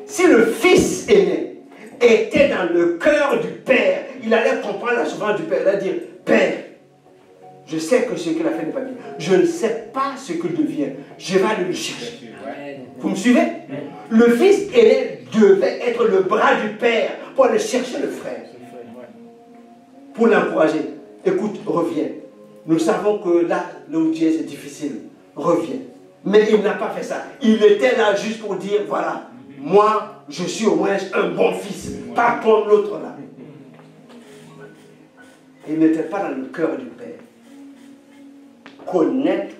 Si le fils aîné était dans le cœur du père, il allait comprendre la souffrance du père, il allait dire, Père, je sais que ce qu'il a fait n'est pas bien. Je ne sais pas ce qu'il devient. Je vais aller le chercher. Vous me suivez? Le fils aîné devait être le bras du père pour aller chercher le frère. Pour l'encourager. Écoute, reviens. Nous savons que là où tu es, c'est difficile. Reviens. Mais il n'a pas fait ça. Il était là juste pour dire, voilà, moi, je suis au moins un bon fils. Pas comme l'autre là. Il n'était pas dans le cœur du père. Connaître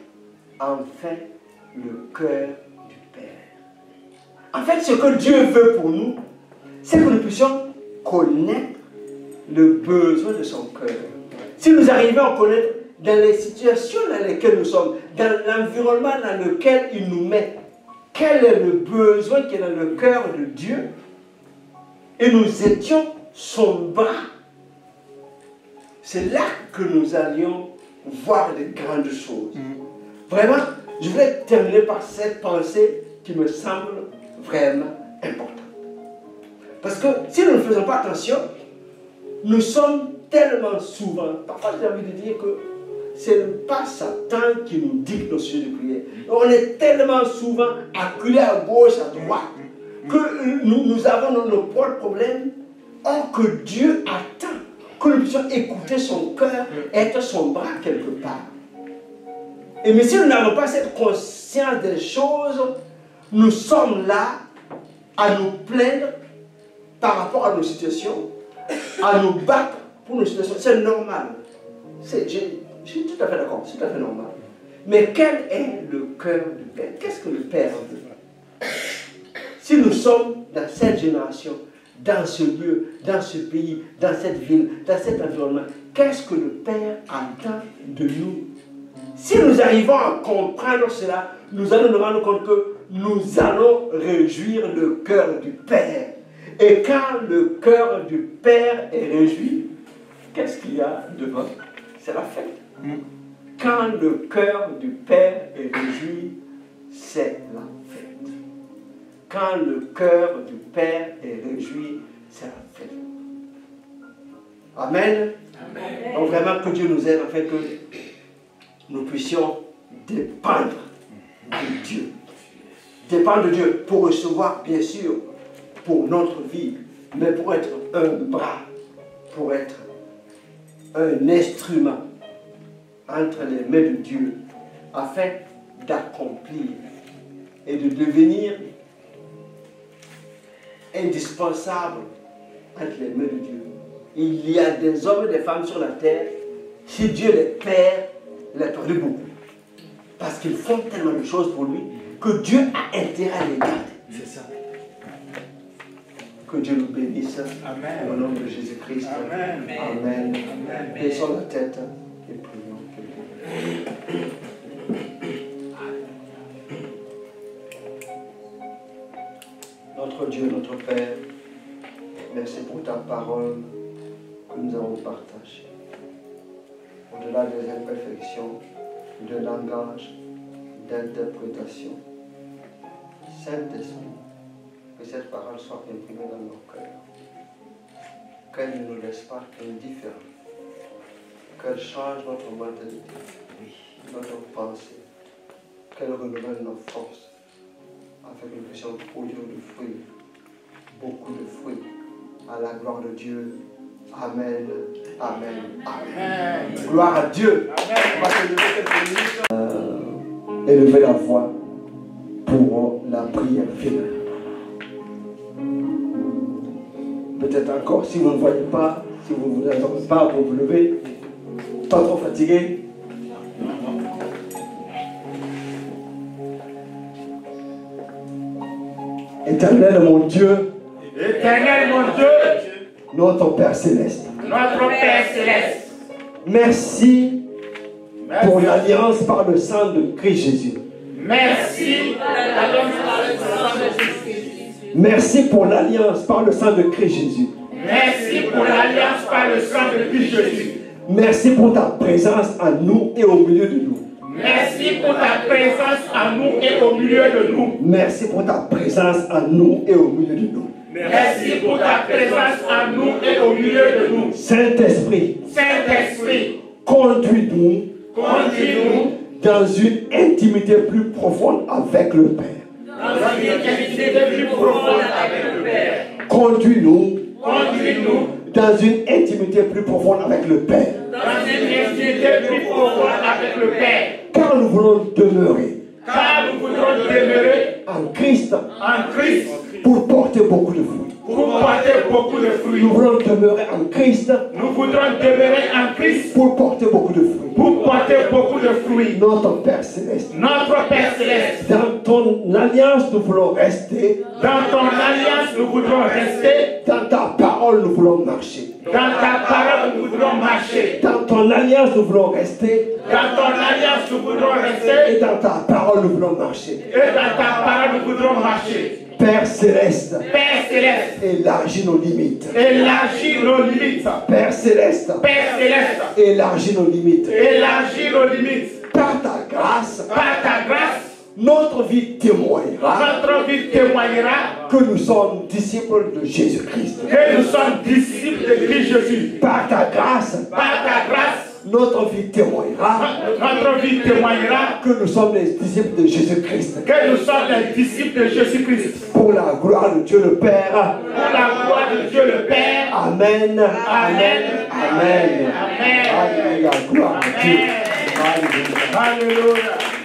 enfin le cœur du Père. En fait, ce que Dieu veut pour nous, c'est que nous puissions connaître le besoin de son cœur. Si nous arrivons à connaître dans les situations dans lesquelles nous sommes, dans l'environnement dans lequel il nous met, quel est le besoin qui est dans le cœur de Dieu, et nous étions son bras, c'est là que nous allions voir de grandes choses. Vraiment, je voulais terminer par cette pensée qui me semble vraiment importante. Parce que si nous ne faisons pas attention, nous sommes tellement souvent, parfois j'ai envie de dire que ce n'est pas Satan qui nous dicte nos sujets de prière. On est tellement souvent acculés à gauche, à droite, que nous avons nos propres problèmes Or que Dieu attend que nous puissions écouter son cœur, être son bras quelque part. Et mais si nous n'avons pas cette conscience des choses, nous sommes là à nous plaindre par rapport à nos situations, à nous battre pour nos situations. C'est normal. Je suis tout à fait d'accord, c'est tout à fait normal. Mais quel est le cœur du Père? Qu'est-ce que le Père veut? Si nous sommes dans cette génération, dans ce lieu, dans ce pays, dans cette ville, dans cet environnement, qu'est-ce que le Père attend de nous? Si nous arrivons à comprendre cela, nous allons nous rendre compte que nous allons réjouir le cœur du Père. Et quand le cœur du Père est réjoui, qu'est-ce qu'il y a devant? C'est la fête. Quand le cœur du Père est réjoui, c'est la fête. Quand le cœur du Père est réjoui, c'est la fête. Amen. Amen. Donc vraiment que Dieu nous aide afin que nous puissions dépendre de Dieu. Dépendre de Dieu pour recevoir, bien sûr, pour notre vie, mais pour être un bras, pour être un instrument entre les mains de Dieu, afin d'accomplir et de devenir indispensable entre les mains de Dieu. Il y a des hommes et des femmes sur la terre, si Dieu les perd, les perdu beaucoup. Parce qu'ils font tellement de choses pour lui que Dieu a intérêt à les garder. C'est ça. Que Dieu nous bénisse. Amen. Au nom de Jésus-Christ. Amen. Amen. Baissons la tête et prions. Notre Dieu, notre Père, merci pour ta parole que nous avons partagée. Au-delà des imperfections, de langage, d'interprétation. Saint-Esprit, que cette parole soit imprimée dans nos cœurs. Qu'elle ne nous laisse pas indifférents. Qu'elle change notre mentalité, notre pensée. Qu'elle renouvelle nos forces, afin que nous puissions produire du fruit, beaucoup de fruits, à la gloire de Dieu. Amen, amen, amen. Gloire à Dieu. On va se lever quelques minutes. Élever la voix pour la prière finale. Peut-être encore, si vous ne voyez pas, si vous ne vous attendez pas pour vous lever, pas trop fatigué. Éternel mon Dieu, notre Père Céleste, merci pour l'alliance par le sang de Christ Jésus. Merci pour l'alliance par le sang de Christ Jésus. Merci pour l'alliance par le sang de Christ Jésus. Merci pour ta présence à nous et au milieu de nous. Merci pour ta présence à nous et au milieu de nous. Merci pour ta présence à nous et au milieu de nous. Merci pour ta présence à nous et au milieu de nous. Saint-Esprit, conduis-nous dans une intimité plus profonde avec le Père. Conduis-nous dans une intimité plus profonde avec le Père. Car nous voulons demeurer en Christ, pour porter beaucoup de fruits. Nous voulons demeurer en Christ. Pour porter beaucoup de fruits. Notre Père Céleste. Dans ton alliance, nous voulons rester. Dans ta parole, nous voulons marcher. Dans ton alliance, nous voulons rester. Et dans ta parole, nous voulons marcher. Père Céleste, élargis nos limites. Père Céleste, élargis nos limites. Par ta grâce, notre vie témoignera que nous sommes disciples de Jésus-Christ. Par ta grâce, notre vie témoignera que nous sommes les disciples de Jésus-Christ. Pour la gloire de Dieu le Père. Amen. Amen. Amen. Amen. Alléluia. Gloire à Dieu. Amen. Alléluia. Alléluia.